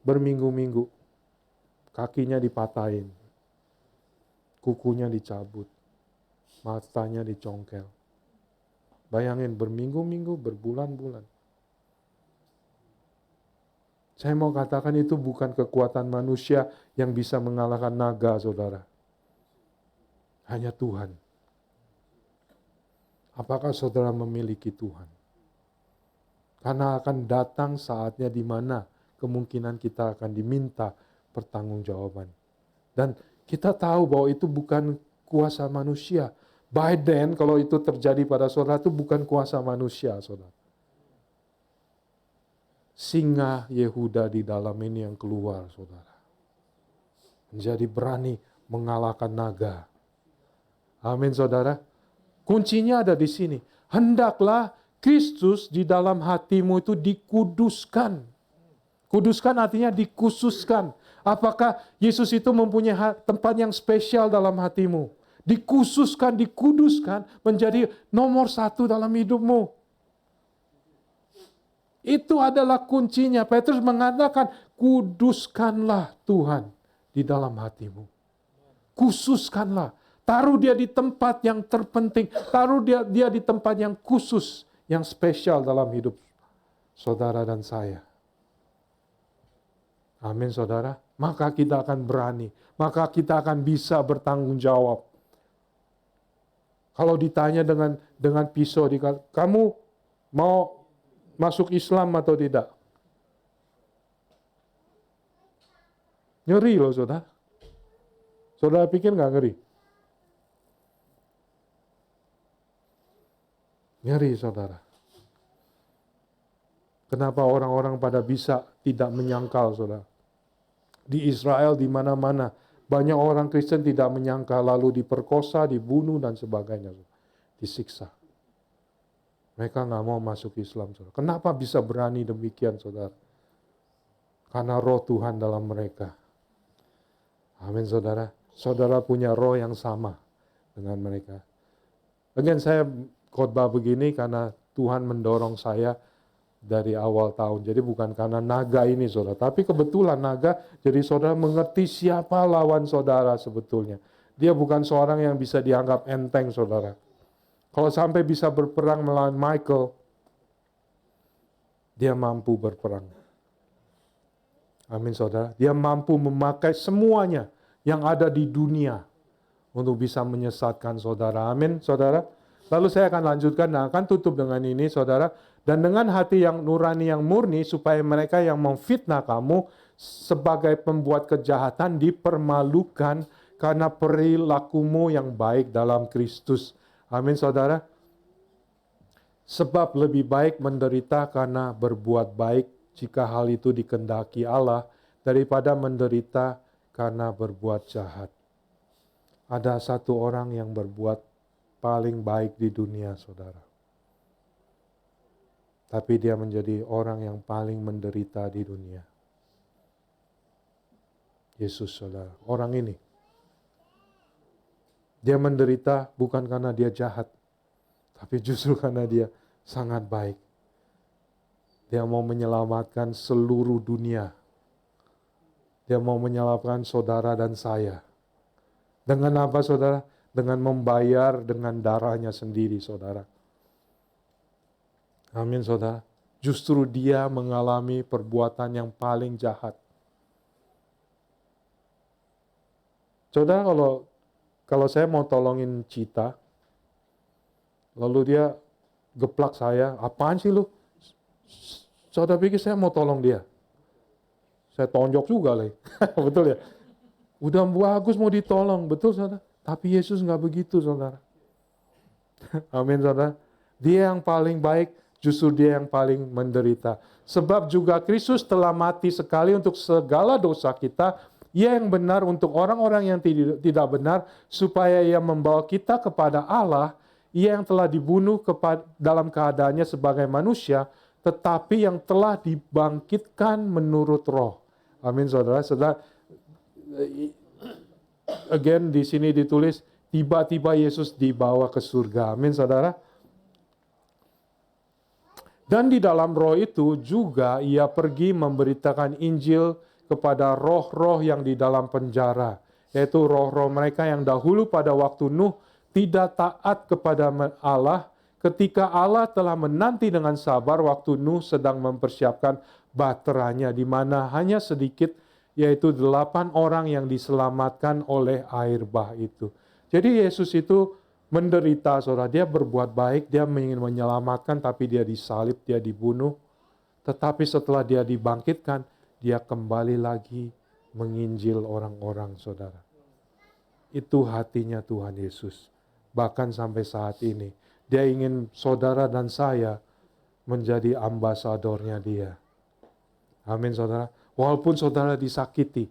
S1: berminggu-minggu, kakinya dipatahin, kukunya dicabut, matanya dicongkel. Bayangin berminggu-minggu, berbulan-bulan. Saya mau katakan itu bukan kekuatan manusia yang bisa mengalahkan naga, saudara. Hanya Tuhan. Apakah saudara memiliki Tuhan? Karena akan datang saatnya di mana kemungkinan kita akan diminta pertanggungjawaban. Dan kita tahu bahwa itu bukan kuasa manusia. By then, kalau itu terjadi pada saudara, itu bukan kuasa manusia, saudara. Singa Yehuda di dalam ini yang keluar, saudara. Menjadi berani mengalahkan naga. Amin, saudara. Kuncinya ada di sini. Hendaklah Kristus di dalam hatimu itu dikuduskan. Kuduskan artinya dikhususkan. Apakah Yesus itu mempunyai tempat yang spesial dalam hatimu? Dikhususkan, dikuduskan menjadi nomor 1 dalam hidupmu. Itu adalah kuncinya. Petrus mengatakan, kuduskanlah Tuhan di dalam hatimu. Khususkanlah. Taruh dia di tempat yang terpenting. Taruh dia di tempat yang khusus, yang spesial dalam hidup saudara dan saya. Amin, saudara. Maka kita akan berani. Maka kita akan bisa bertanggung jawab. Kalau ditanya dengan pisau, kamu mau masuk Islam atau tidak? Ngeri loh, saudara. Saudara pikir nggak ngeri? Ngeri, saudara. Kenapa orang-orang pada bisa tidak menyangkal, saudara? Di Israel, di mana-mana, banyak orang Kristen tidak menyangka, lalu diperkosa, dibunuh, dan sebagainya. Disiksa. Mereka nggak mau masuk Islam, saudara. Kenapa bisa berani demikian, saudara? Karena roh Tuhan dalam mereka. Amin, saudara. Saudara punya roh yang sama dengan mereka. Again, saya khotbah begini karena Tuhan mendorong saya dari awal tahun. Jadi bukan karena naga ini, saudara. Tapi kebetulan naga, jadi saudara mengerti siapa lawan saudara sebetulnya. Dia bukan seorang yang bisa dianggap enteng, saudara. Kalau sampai bisa berperang melawan Michael, dia mampu berperang. Amin, saudara. Dia mampu memakai semuanya yang ada di dunia untuk bisa menyesatkan saudara. Amin, saudara. Lalu saya akan lanjutkan dan akan tutup dengan ini, saudara. Dan dengan hati yang nurani, yang murni, supaya mereka yang memfitnah kamu sebagai pembuat kejahatan dipermalukan karena perilakumu yang baik dalam Kristus. Amin, saudara. Sebab lebih baik menderita karena berbuat baik jika hal itu dikehendaki Allah daripada menderita karena berbuat jahat. Ada satu orang yang berbuat paling baik di dunia, saudara. Tapi dia menjadi orang yang paling menderita di dunia. Yesus, saudara. Orang ini. Dia menderita bukan karena dia jahat. Tapi justru karena dia sangat baik. Dia mau menyelamatkan seluruh dunia Dia mau menyelamatkan saudara dan saya. Dengan apa saudara? Dengan membayar dengan darahnya sendiri saudara. Amin saudara. Justru dia mengalami perbuatan yang paling jahat. Saudara, kalau saya mau tolongin Cita, lalu dia geplak saya, apaan sih lu? Saudara pikir saya mau tolong dia? Saya tonjok juga lah. Betul ya? Udah bagus mau ditolong, betul saudara? Tapi Yesus nggak begitu saudara. Amin saudara. Dia yang paling baik, justru dia yang paling menderita. Sebab juga Kristus telah mati sekali untuk segala dosa kita, ia yang benar untuk orang-orang yang tidak benar, supaya ia membawa kita kepada Allah, ia yang telah dibunuh dalam keadaannya sebagai manusia, tetapi yang telah dibangkitkan menurut roh. Amin saudara. Saudara, again di sini ditulis, tiba-tiba Yesus dibawa ke surga. Amin saudara. Dan di dalam roh itu juga ia pergi memberitakan Injil kepada roh-roh yang di dalam penjara. Yaitu roh-roh mereka yang dahulu pada waktu Nuh tidak taat kepada Allah, ketika Allah telah menanti dengan sabar waktu Nuh sedang mempersiapkan baterainya, di mana hanya sedikit, yaitu 8 orang yang diselamatkan oleh air bah itu. Jadi Yesus itu menderita, saudara. Dia berbuat baik, dia ingin menyelamatkan, tapi dia disalib, dia dibunuh. Tetapi setelah dia dibangkitkan, dia kembali lagi menginjil orang-orang, saudara. Itu hatinya Tuhan Yesus. Bahkan sampai saat ini, dia ingin saudara dan saya menjadi ambasadornya dia. Amin, saudara. Walaupun saudara disakiti,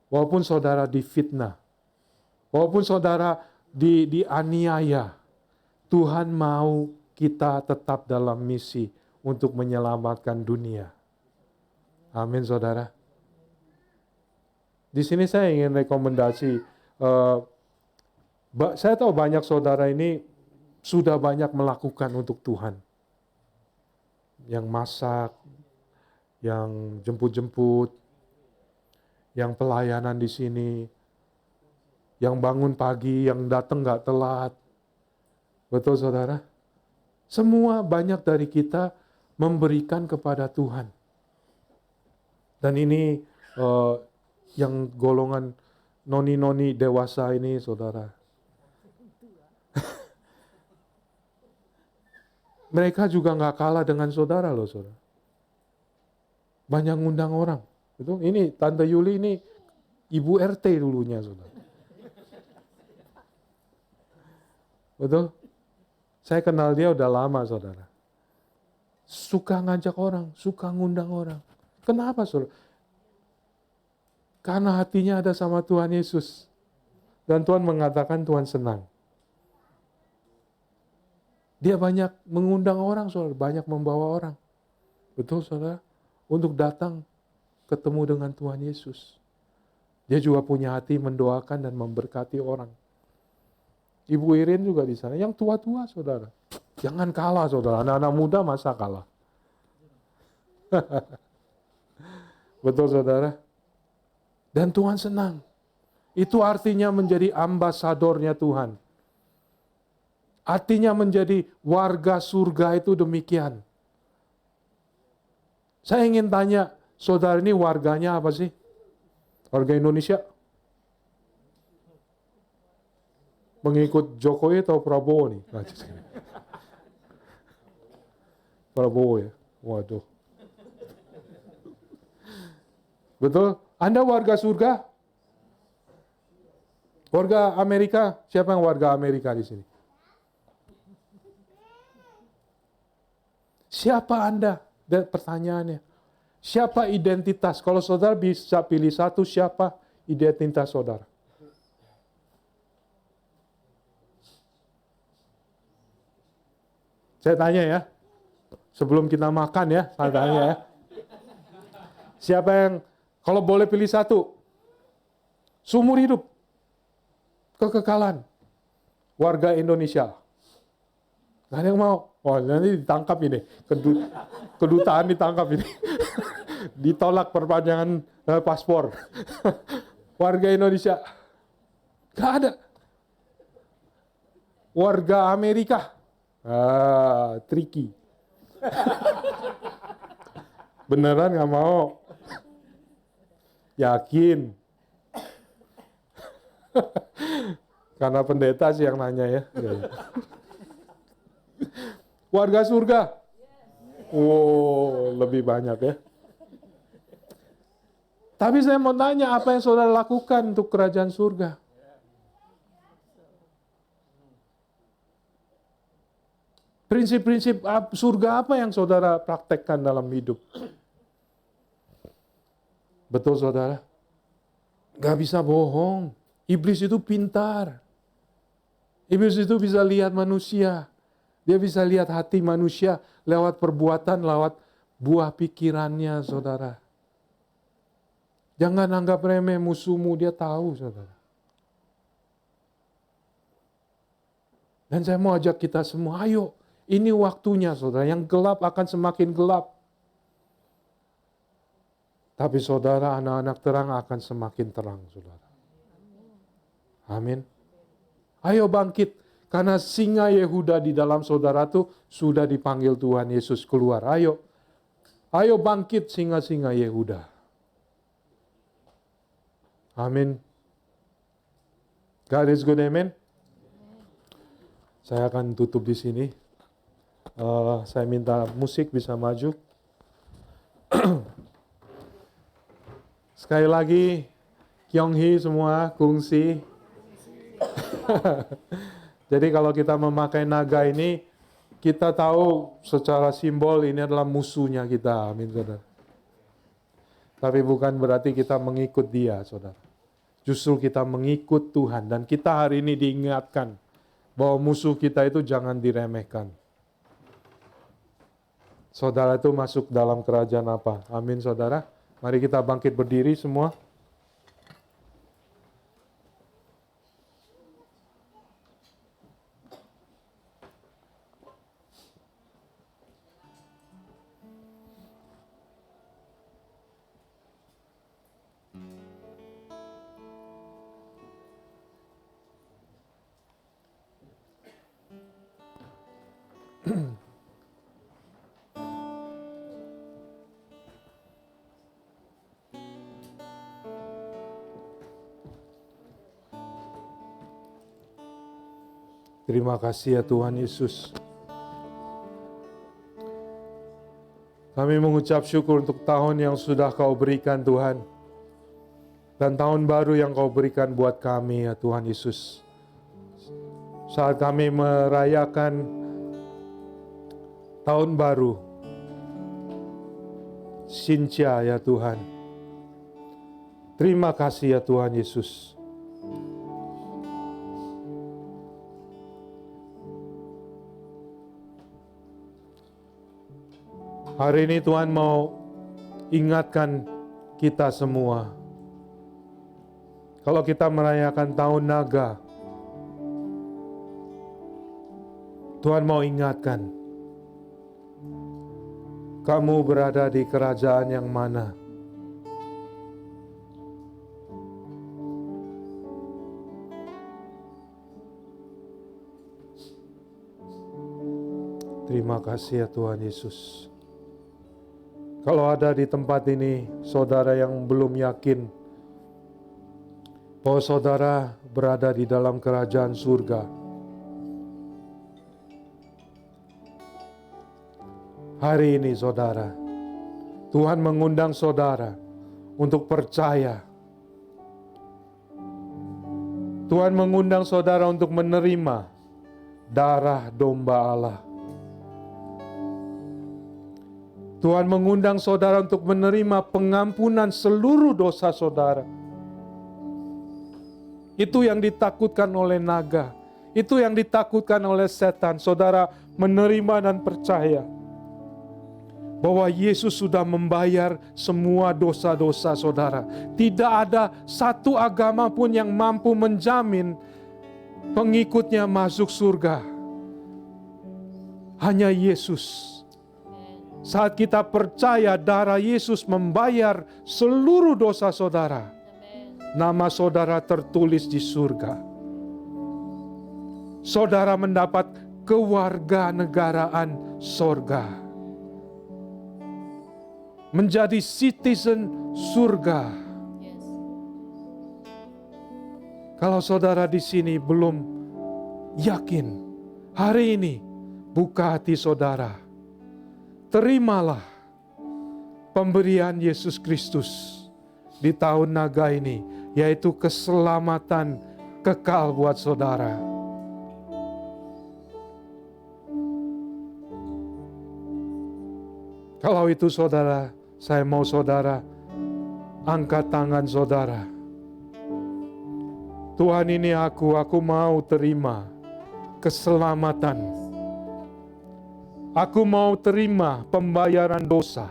S1: walaupun saudara difitnah, walaupun saudara dianiaya, Tuhan mau kita tetap dalam misi untuk menyelamatkan dunia. Amin saudara. Di sini saya ingin rekomendasi, saya tahu banyak saudara ini sudah banyak melakukan untuk Tuhan. Yang masak, yang jemput-jemput, yang pelayanan di sini, yang bangun pagi, yang datang gak telat. Betul saudara? Semua banyak dari kita memberikan kepada Tuhan. Dan ini yang golongan noni-noni dewasa ini saudara. Mereka juga gak kalah dengan saudara loh saudara. Banyak ngundang orang. Betul? Ini Tante Yuli ini Ibu RT dulunya saudara. Betul? Saya kenal dia udah lama, saudara. Suka ngajak orang, suka ngundang orang. Kenapa, saudara? Karena hatinya ada sama Tuhan Yesus. Dan Tuhan mengatakan Tuhan senang. Dia banyak mengundang orang, saudara. Banyak membawa orang. Betul, saudara? Untuk datang ketemu dengan Tuhan Yesus. Dia juga punya hati mendoakan dan memberkati orang. Ibu Irin juga di sana, yang tua-tua saudara. Jangan kalah saudara, anak-anak muda masa kalah. Betul saudara? Dan Tuhan senang. Itu artinya menjadi ambasadornya Tuhan. Artinya menjadi warga surga itu demikian. Saya ingin tanya, saudara ini warganya apa sih? Warga Indonesia? Mengikut Jokowi atau Prabowo nih? Prabowo ya? Waduh. Betul? Anda warga surga? Warga Amerika? Siapa yang warga Amerika di sini? Siapa Anda? Dan pertanyaannya, siapa identitas? Kalau saudara bisa pilih satu, siapa identitas saudara? Saya tanya ya, sebelum kita makan ya, saya tanya ya. Siapa yang, kalau boleh pilih satu, seumur hidup, kekekalan, warga Indonesia. Gak ada yang mau. Oh nanti ditangkap ini, kedutaan ditangkap ini. Ditolak perpanjangan paspor. Warga Indonesia. Gak ada. Warga Amerika. Tricky. Beneran gak mau? Yakin? Karena pendeta sih yang nanya ya. Warga surga. Oh, lebih banyak ya. Tapi saya mau tanya, apa yang saudara lakukan untuk kerajaan surga? Prinsip-prinsip surga apa yang saudara praktekkan dalam hidup? Betul saudara? Gak bisa bohong. Iblis itu pintar. Iblis itu bisa lihat manusia. Dia bisa lihat hati manusia lewat perbuatan, lewat buah pikirannya, saudara. Jangan anggap remeh musuhmu, dia tahu, saudara. Dan saya mau ajak kita semua, ayo, ini waktunya, saudara. Yang gelap akan semakin gelap. Tapi saudara, anak-anak terang akan semakin terang, saudara. Amin. Ayo bangkit. Karena singa Yehuda di dalam saudara itu sudah dipanggil Tuhan Yesus keluar. Ayo. Ayo bangkit singa-singa Yehuda. Amin. God is good, amen. Saya akan tutup di sini. Saya minta musik bisa maju. Sekali lagi, Kyung-hee semua, kungsi. Jadi kalau kita memakai naga ini, kita tahu secara simbol ini adalah musuhnya kita. Amin, saudara. Tapi bukan berarti kita mengikut dia, saudara. Justru kita mengikut Tuhan. Dan kita hari ini diingatkan bahwa musuh kita itu jangan diremehkan. Saudara itu masuk dalam kerajaan apa? Amin, saudara. Mari kita bangkit berdiri semua. Terima kasih ya Tuhan Yesus. Kami mengucap syukur untuk tahun yang sudah Kau berikan Tuhan. Dan tahun baru yang Kau berikan buat kami ya Tuhan Yesus. Saat kami merayakan tahun baru. Sinca ya Tuhan. Terima kasih ya Tuhan Yesus. Hari ini Tuhan mau ingatkan kita semua. Kalau kita merayakan tahun naga, Tuhan mau ingatkan, kamu berada di kerajaan yang mana? Terima kasih ya Tuhan Yesus. Kalau ada di tempat ini saudara yang belum yakin bahwa saudara berada di dalam kerajaan surga, hari ini saudara, Tuhan mengundang saudara untuk percaya. Tuhan mengundang saudara untuk menerima darah domba Allah. Tuhan mengundang saudara untuk menerima pengampunan seluruh dosa saudara. Itu yang ditakutkan oleh naga. Itu yang ditakutkan oleh setan. Saudara menerima dan percaya bahwa Yesus sudah membayar semua dosa-dosa saudara. Tidak ada satu agama pun yang mampu menjamin pengikutnya masuk surga. Hanya Yesus. Saat kita percaya darah Yesus membayar seluruh dosa saudara, nama saudara tertulis di surga. Saudara mendapat kewarganegaraan sorga, menjadi citizen surga. Kalau saudara di sini belum yakin, hari ini buka hati saudara. Terimalah pemberian Yesus Kristus di tahun naga ini, yaitu keselamatan kekal buat saudara. Kalau itu saudara, saya mau saudara angkat tangan saudara. Tuhan, ini aku mau terima keselamatan. Aku mau terima pembayaran dosa.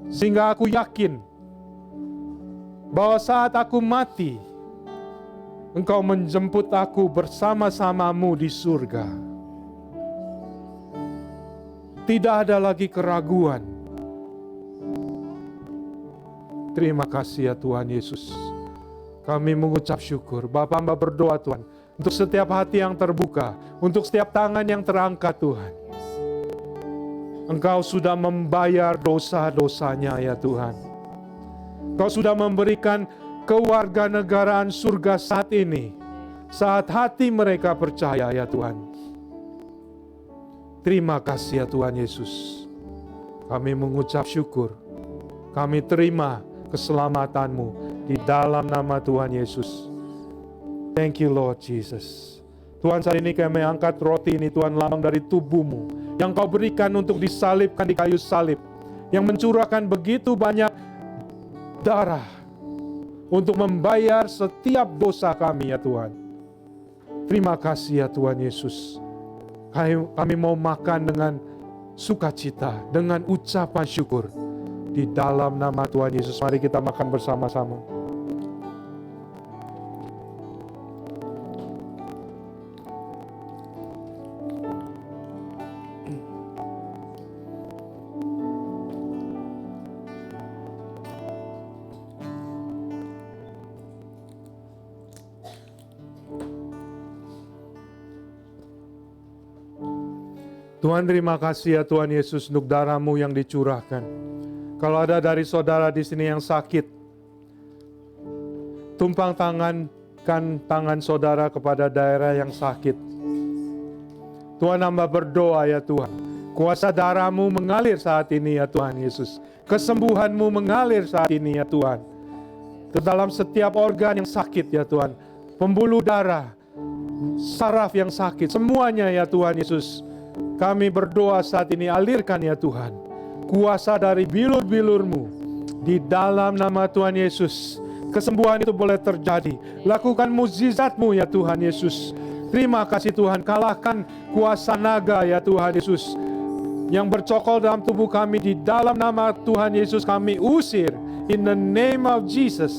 S1: Sehingga aku yakin bahwa saat aku mati, Engkau menjemput aku bersama-samamu di surga. Tidak ada lagi keraguan. Terima kasih ya Tuhan Yesus. Kami mengucap syukur. Bapa, Hamba berdoa Tuhan, untuk setiap hati yang terbuka, untuk setiap tangan yang terangkat Tuhan. Engkau sudah membayar dosa-dosanya ya Tuhan. Engkau sudah memberikan kewarganegaraan surga saat ini, saat hati mereka percaya ya Tuhan. Terima kasih ya Tuhan Yesus. Kami mengucap syukur. Kami terima keselamatan-Mu di dalam nama Tuhan Yesus. Thank you Lord Jesus. Tuhan, saat ini kami angkat roti ini Tuhan, lambang dari tubuh-Mu yang Kau berikan untuk disalibkan di kayu salib, yang mencurahkan begitu banyak darah untuk membayar setiap dosa kami ya Tuhan. Terima kasih ya Tuhan Yesus. Kami mau makan dengan sukacita, dengan ucapan syukur di dalam nama Tuhan Yesus. Mari kita makan bersama-sama. Tuhan, terima kasih ya Tuhan Yesus untuk darah-Mu yang dicurahkan. Kalau ada dari saudara di sini yang sakit, tumpang tangan saudara kepada daerah yang sakit. Tuhan, hamba berdoa ya Tuhan, kuasa darah-Mu mengalir saat ini ya Tuhan Yesus. Kesembuhan-Mu mengalir saat ini ya Tuhan. Ke dalam setiap organ yang sakit ya Tuhan. Pembuluh darah, saraf yang sakit, semuanya ya Tuhan Yesus. Kami berdoa saat ini, alirkan ya Tuhan kuasa dari bilur-bilur-Mu di dalam nama Tuhan Yesus. Kesembuhan itu boleh terjadi. Lakukan mukjizat-Mu ya Tuhan Yesus. Terima kasih Tuhan, kalahkan kuasa naga ya Tuhan Yesus yang bercokol dalam tubuh kami. Di dalam nama Tuhan Yesus kami usir, in the name of Jesus.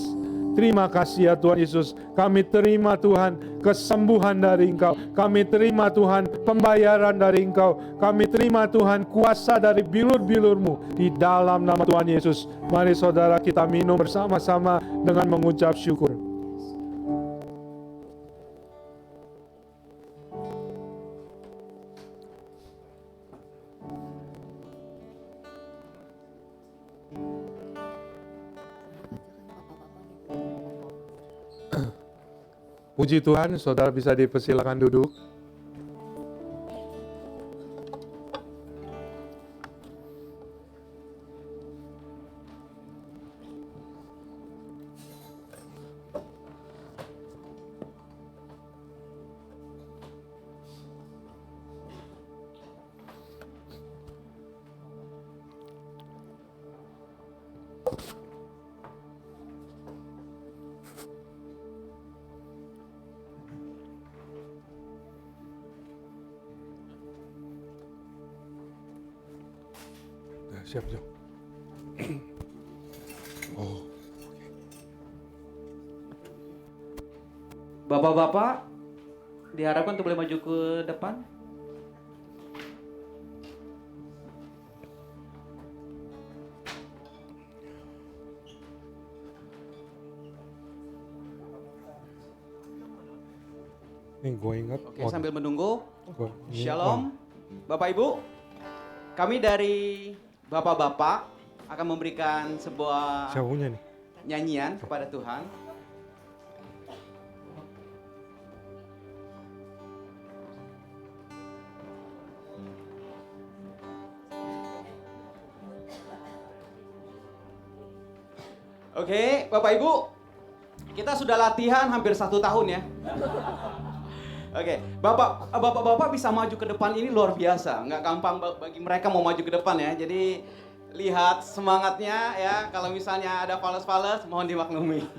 S1: Terima kasih ya Tuhan Yesus. Kami terima Tuhan kesembuhan dari Engkau. Kami terima Tuhan pembayaran dari Engkau. Kami terima Tuhan kuasa dari bilur-bilur-Mu di dalam nama Tuhan Yesus. Mari saudara kita minum bersama-sama dengan mengucap syukur. Puji Tuhan, saudara bisa dipersilakan duduk. Siap, siap. Oh.
S2: Bapak-bapak diharapkan untuk boleh maju ke depan.
S1: Nih gue ingat.
S2: Oke, sambil menunggu.
S1: Ini,
S2: Shalom, Bapak Ibu. Kami dari Bapak-Bapak akan memberikan sebuah
S1: Siapunya nih.
S2: nyanyian kepada Tuhan. Oke, Bapak Ibu, kita sudah latihan hampir 1 tahun ya. Oke, Bapak-bapak bisa maju ke depan ini luar biasa. Nggak gampang bagi mereka mau maju ke depan ya. Jadi lihat semangatnya ya. Kalau misalnya ada fales-fales, mohon dimaklumi.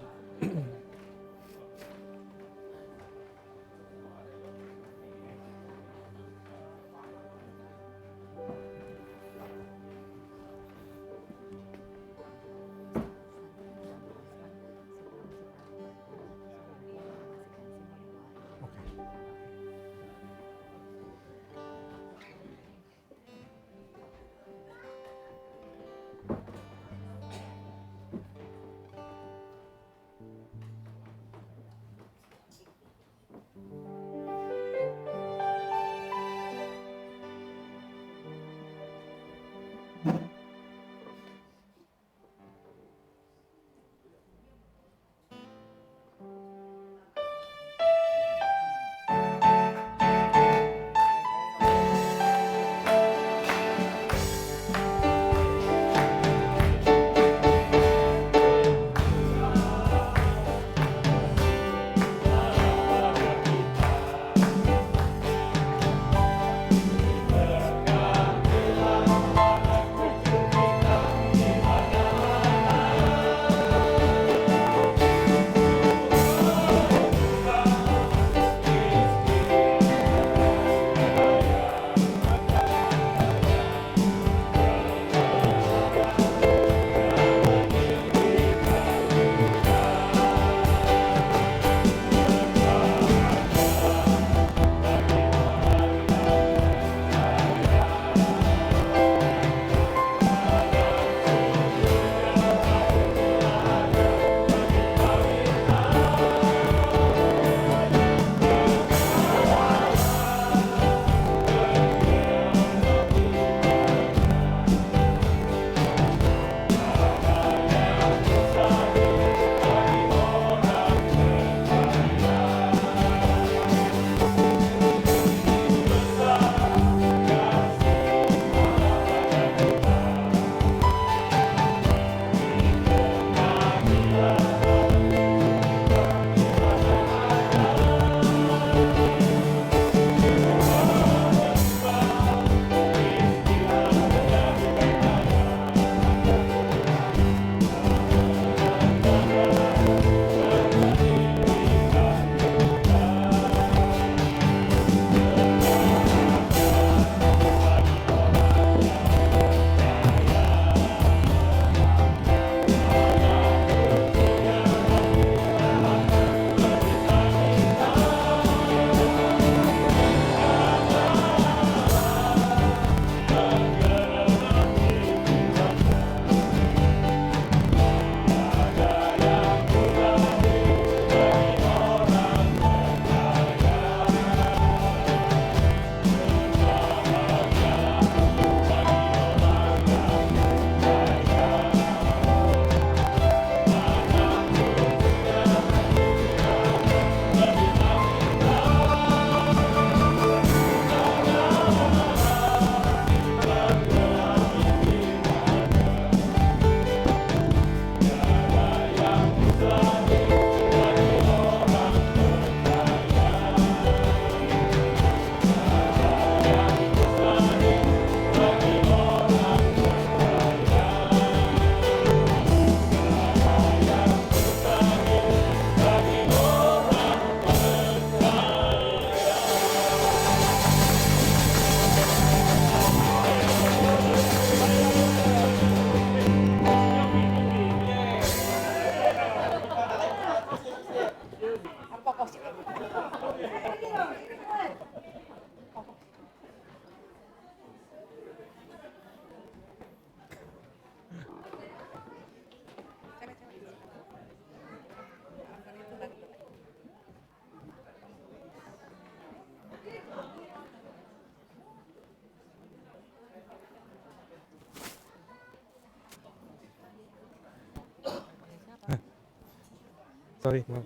S1: Sorry, maaf.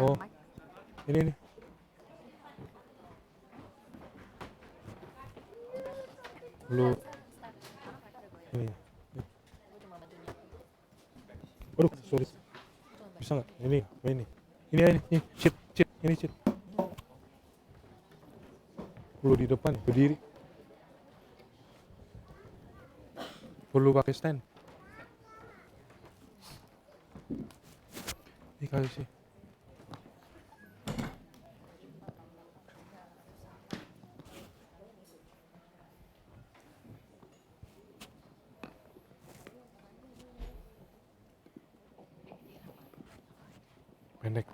S1: Oh, ini. Lu ini. Aduh, sorry. Bisa nggak? Ini. Shit. Ini shit. Perlu di depan, berdiri. Perlu pakai stand. Dikasih. Pendek.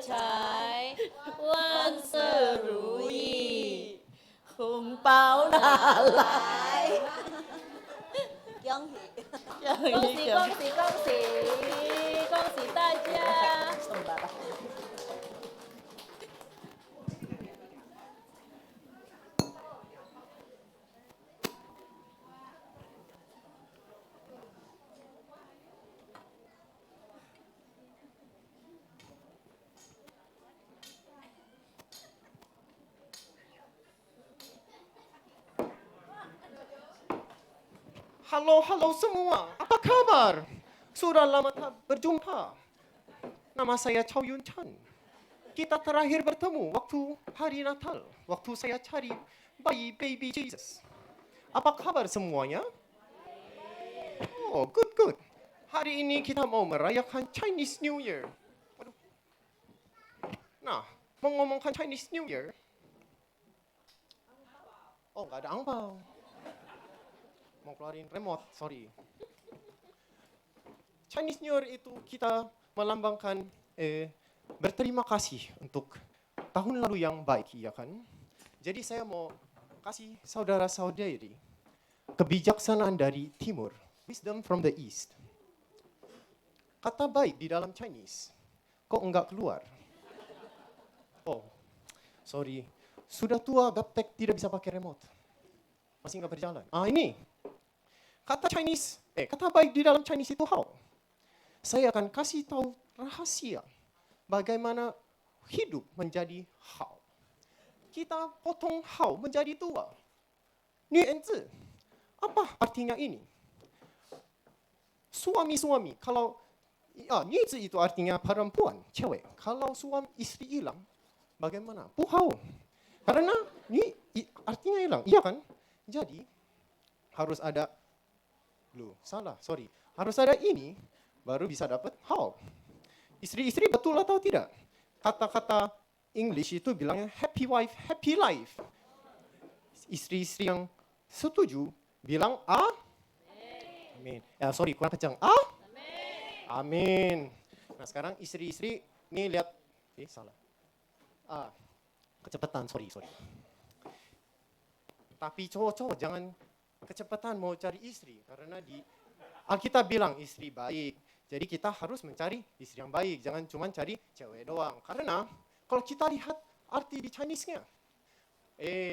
S3: 财，万事如意，红包拿来。
S4: 恭喜！
S3: 恭喜恭喜恭喜恭喜大家！
S4: 送爸爸。
S5: Halo semua, apa kabar? Sudah lama tak berjumpa. Nama saya Chow Yun Chan. Kita terakhir bertemu waktu hari Natal, waktu saya cari baby Jesus. Apa kabar semuanya? Oh, good. Hari ini kita mau merayakan Chinese New Year. Waduh. Nah, mengomongkan Chinese New Year. Oh, nggak ada angpau. Mau keluarin remote, sorry. Chinese New Year itu kita melambangkan berterima kasih untuk tahun lalu yang baik, ya kan? Jadi saya mau kasih saudara-saudari kebijaksanaan dari timur, wisdom from the east. Kata baik di dalam Chinese, kok enggak keluar? Oh, sorry. Sudah tua, gaptek, tidak bisa pakai remote. Masih enggak berjalan. Ini. Kata baik di dalam Chinese itu how. Saya akan kasih tahu rahasia bagaimana hidup menjadi how. Kita potong how menjadi tua. Nuance. Apa artinya ini? Suami-suami, kalau nuance itu artinya perempuan, cewek. Kalau suami istri hilang, bagaimana? Puhau. Karena ini artinya hilang, iya kan? Jadi harus ada harus ada ini, baru bisa dapat how. Istri-istri betul atau tidak? Kata-kata English itu bilangnya happy wife, happy life. Istri-istri yang setuju bilang amin. Kurang kencang. Amin. Nah sekarang istri-istri, nih lihat, salah. Kecepatan, sorry. Tapi cowok-cowok jangan kecepatan mau cari istri, karena di Alkitab bilang istri baik. Jadi kita harus mencari istri yang baik, jangan cuma cari cewek doang. Karena kalau kita lihat arti di Chinese-nya,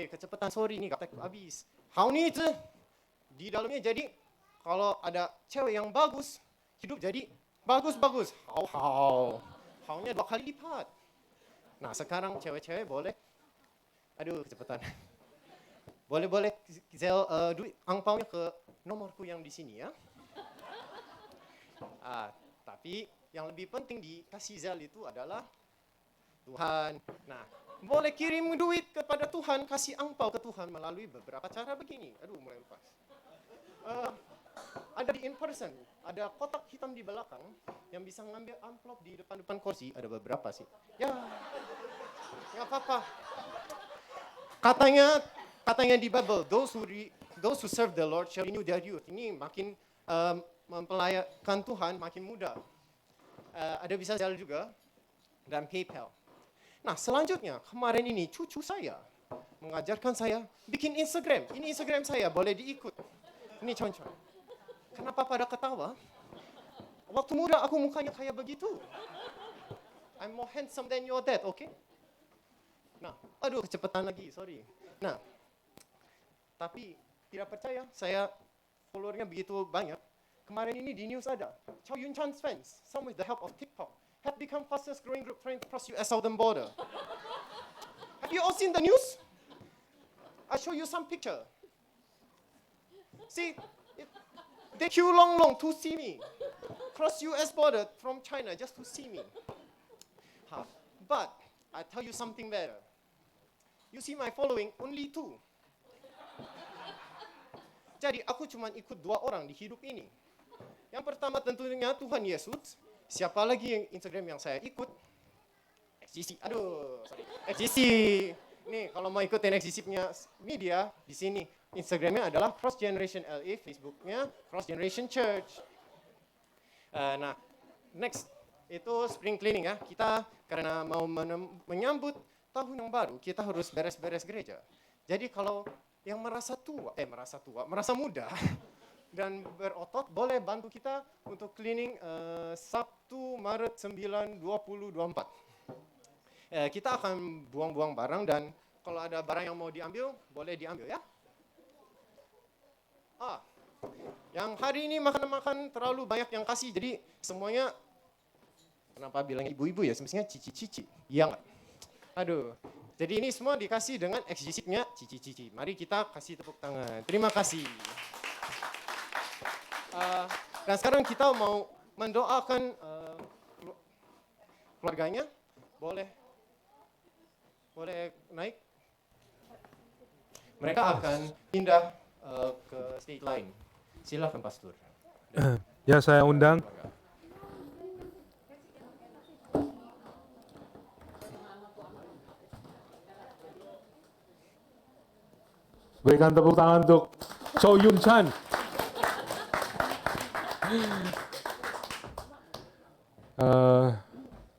S5: kecepatan, sorry ini gak habis. Hao ni zi, di dalamnya jadi kalau ada cewek yang bagus, hidup jadi bagus. Hao-nya 2 kali lipat. Nah sekarang cewek-cewek boleh, kecepatan. Boleh Zel duit angpaunya ke nomorku yang di sini ya. Tapi yang lebih penting dikasih Zel itu adalah Tuhan. Nah, boleh kirim duit kepada Tuhan, kasih angpau ke Tuhan melalui beberapa cara begini. Mulai lepas. Ada di in person, ada kotak hitam di belakang yang bisa ngambil amplop di depan kursi. Ada beberapa sih. Ya, nggak apa-apa. Katanya di Bible, those who serve the Lord shall renew their youth. Ini makin mempelayakan Tuhan makin muda. Ada bisa Zelle juga dan PayPal. Nah selanjutnya kemarin ini cucu saya mengajarkan saya bikin Instagram. Ini Instagram saya, boleh diikut. Ini contoh. Kenapa pada ketawa? Waktu muda aku mukanya kayak begitu. I'm more handsome than your dad, okay? Nah, kecepatan lagi, sorry. Nah, tapi tidak percaya, saya followernya begitu banyak. Kemarin ini di news ada, Chow Yun Chan's fans, some with the help of TikTok, have become fastest growing group trying to cross US southern border. Have you all seen the news? I show you some picture. See, they queue long to see me. Cross US border from China just to see me. But I tell you something better. You see my following, only 2. Jadi aku cuma ikut 2 orang di hidup ini. Yang pertama tentunya Tuhan Yesus. Siapa lagi yang Instagram yang saya ikut? XGC. XGC. Nih kalau mau ikutin XGC-nya media di sini. Instagramnya adalah Cross Generation LA, Facebooknya Cross Generation Church. Nah, next itu spring cleaning ya. Kita karena mau menyambut tahun yang baru, kita harus beres-beres gereja. Jadi kalau yang merasa muda dan berotot boleh bantu kita untuk cleaning Sabtu Maret 9 2024. Kita akan buang-buang barang dan kalau ada barang yang mau diambil, boleh diambil ya. Yang hari ini makan terlalu banyak yang kasih, jadi semuanya, kenapa bilang ibu-ibu ya, semestinya cici-cici, iya nggak? Aduh, jadi ini semua dikasih dengan eksisipnya cici-cici. Mari kita kasih tepuk tangan, terima kasih. Dan sekarang kita mau mendoakan keluarganya, boleh naik? Mereka akan pindah ke state lain. Silakan Pastor.
S1: Ya, saya undang. Berikan tepuk tangan untuk Cho Yun Chan.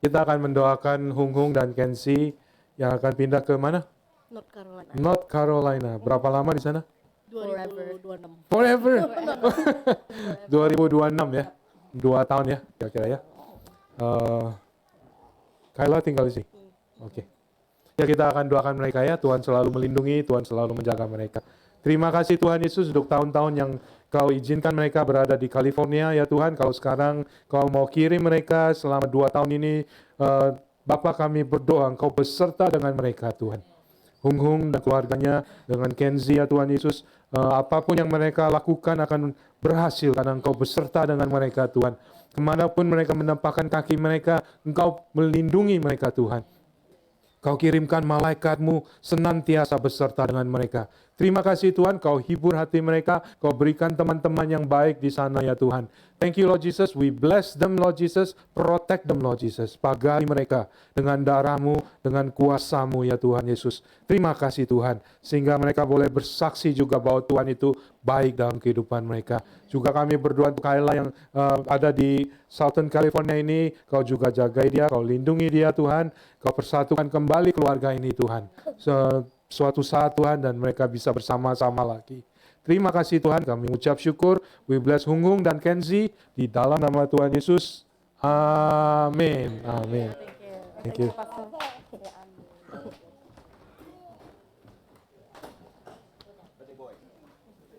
S1: Kita akan mendoakan Hung Hung dan Kenzi yang akan pindah ke mana?
S3: North Carolina.
S1: North Carolina. Berapa lama di sana?
S3: 2026.
S1: Forever. 2026 ya. 2 tahun ya kira-kira ya. Kayla tinggal di sini. Oke. Ya, kita akan doakan mereka ya. Tuhan selalu melindungi, Tuhan selalu menjaga mereka. Terima kasih Tuhan Yesus untuk tahun-tahun yang Kau izinkan mereka berada di California ya Tuhan. Kalau sekarang Kau mau kirim mereka selama 2 tahun ini, Bapa kami berdoa Engkau beserta dengan mereka Tuhan. Hung Hung dan keluarganya, dengan Kenzi ya Tuhan Yesus, apapun yang mereka lakukan akan berhasil karena Engkau beserta dengan mereka Tuhan. Kemanapun mereka menempatkan kaki mereka, Engkau melindungi mereka Tuhan. Kau kirimkan malaikat-Mu senantiasa beserta dengan mereka. Terima kasih Tuhan, Kau hibur hati mereka, Kau berikan teman-teman yang baik di sana ya Tuhan. Thank you Lord Jesus, we bless them Lord Jesus, protect them Lord Jesus. Pagari mereka dengan darah-Mu, dengan kuasa-Mu ya Tuhan Yesus. Terima kasih Tuhan, sehingga mereka boleh bersaksi juga bahwa Tuhan itu baik dalam kehidupan mereka. Juga kami berdoa untuk Kayla yang ada di Southern California ini, Kau juga jagai dia, Kau lindungi dia Tuhan, Kau persatukan kembali keluarga ini Tuhan. Suatu saat Tuhan dan mereka bisa bersama-sama lagi. Terima kasih Tuhan, kami ucap syukur. We bless Hung Hung dan Kenzi di dalam nama Tuhan Yesus. Amin. Amin. Thank you.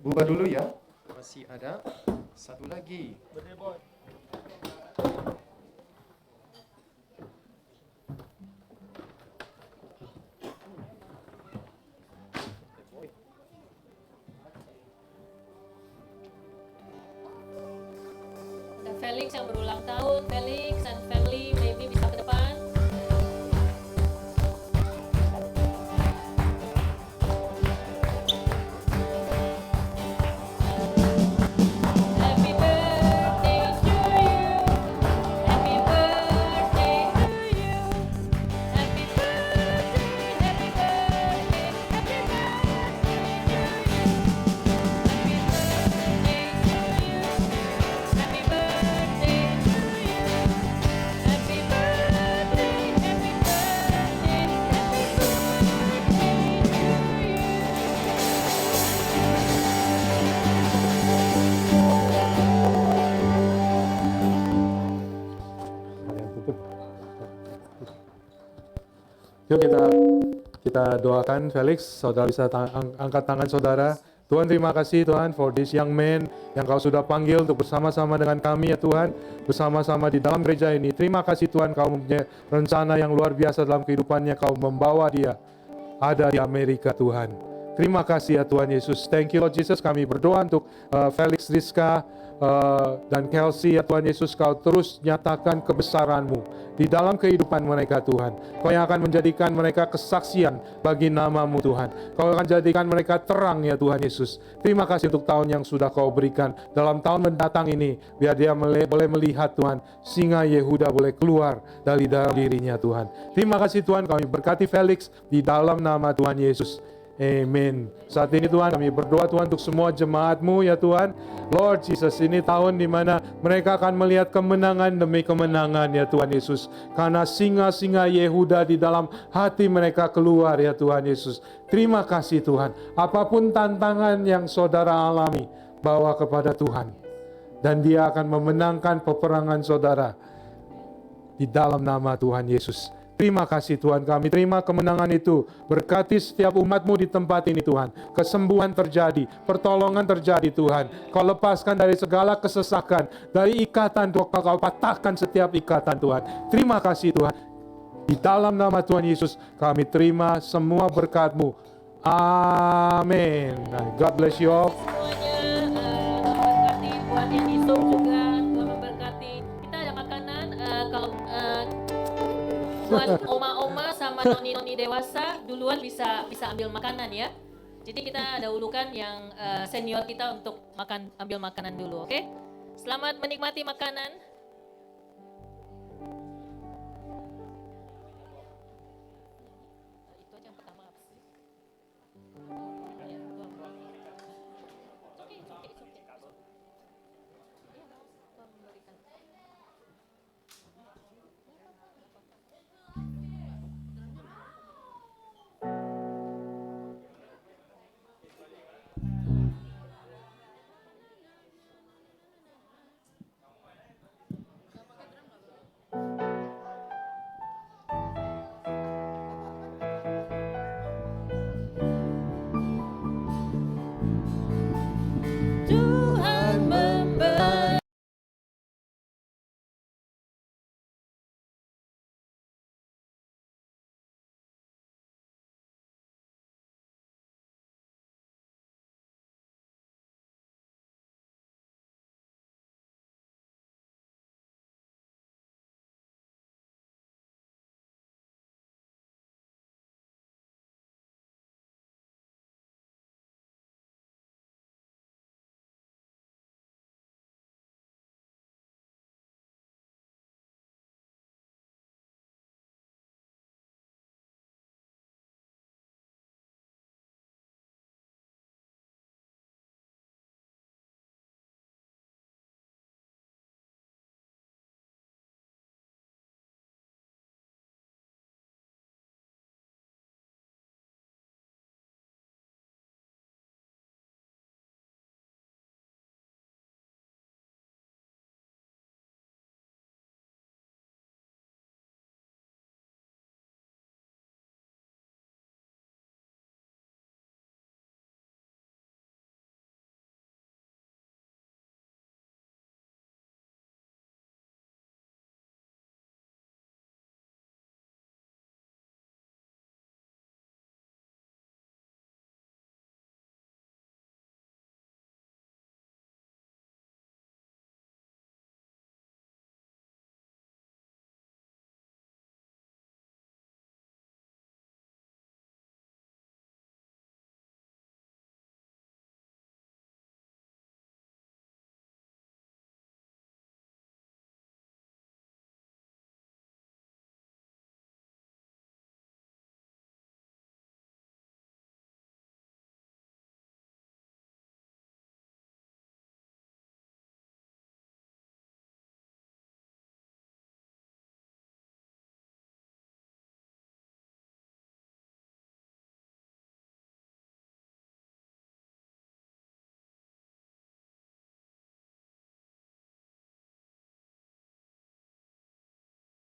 S5: Buka dulu ya. Masih ada satu lagi.
S3: Ada Felix yang berulang tahun. Felix and family, maybe bisa ke depan. Happy birthday to you. Happy birthday to you. Happy birthday, happy birthday, happy birthday to you. Happy birthday to you. Happy birthday to you. Happy birthday, happy birthday, happy
S1: Yuk kita doakan Felix, saudara bisa angkat tangan saudara. Tuhan terima kasih Tuhan for this young man yang Kau sudah panggil untuk bersama-sama dengan kami ya Tuhan. Bersama-sama di dalam gereja ini. Terima kasih Tuhan Kau mempunyai rencana yang luar biasa dalam kehidupannya. Kau membawa dia ada di Amerika Tuhan. Terima kasih ya Tuhan Yesus. Thank you Lord Jesus. Kami berdoa untuk Felix Rizka dan Kelsey ya Tuhan Yesus. Kau terus nyatakan kebesaran-Mu di dalam kehidupan mereka Tuhan. Kau yang akan menjadikan mereka kesaksian bagi nama-Mu Tuhan. Kau akan jadikan mereka terang ya Tuhan Yesus. Terima kasih untuk tahun yang sudah Kau berikan. Dalam tahun mendatang ini, biar dia boleh melihat Tuhan, singa Yehuda boleh keluar dari dalam dirinya Tuhan. Terima kasih Tuhan, kami berkati Felix di dalam nama Tuhan Yesus. Amin. Saat ini Tuhan kami berdoa Tuhan untuk semua jemaat-Mu ya Tuhan. Lord Jesus, ini tahun di mana mereka akan melihat kemenangan demi kemenangan ya Tuhan Yesus. Karena singa-singa Yehuda di dalam hati mereka keluar ya Tuhan Yesus. Terima kasih Tuhan. Apapun tantangan yang saudara alami, bawa kepada Tuhan. Dan Dia akan memenangkan peperangan saudara. Di dalam nama Tuhan Yesus. Terima kasih Tuhan, kami terima kemenangan itu. Berkati setiap umat-Mu di tempat ini Tuhan. Kesembuhan terjadi, pertolongan terjadi Tuhan. Kau lepaskan dari segala kesesakan, dari ikatan Tuhan, Kau patahkan setiap ikatan Tuhan. Terima kasih Tuhan. Di dalam nama Tuhan Yesus kami terima semua berkat-Mu. Amin. God bless you all.
S3: Semuanya, Tuhan memberkati buat yang di Zoom juga, Tuhan memberkati. Kita ada makanan, kalau buat oma-oma sama noni-noni dewasa duluan bisa ambil makanan ya. Jadi kita dahulukan yang senior kita untuk ambil makanan dulu, oke? Selamat menikmati makanan.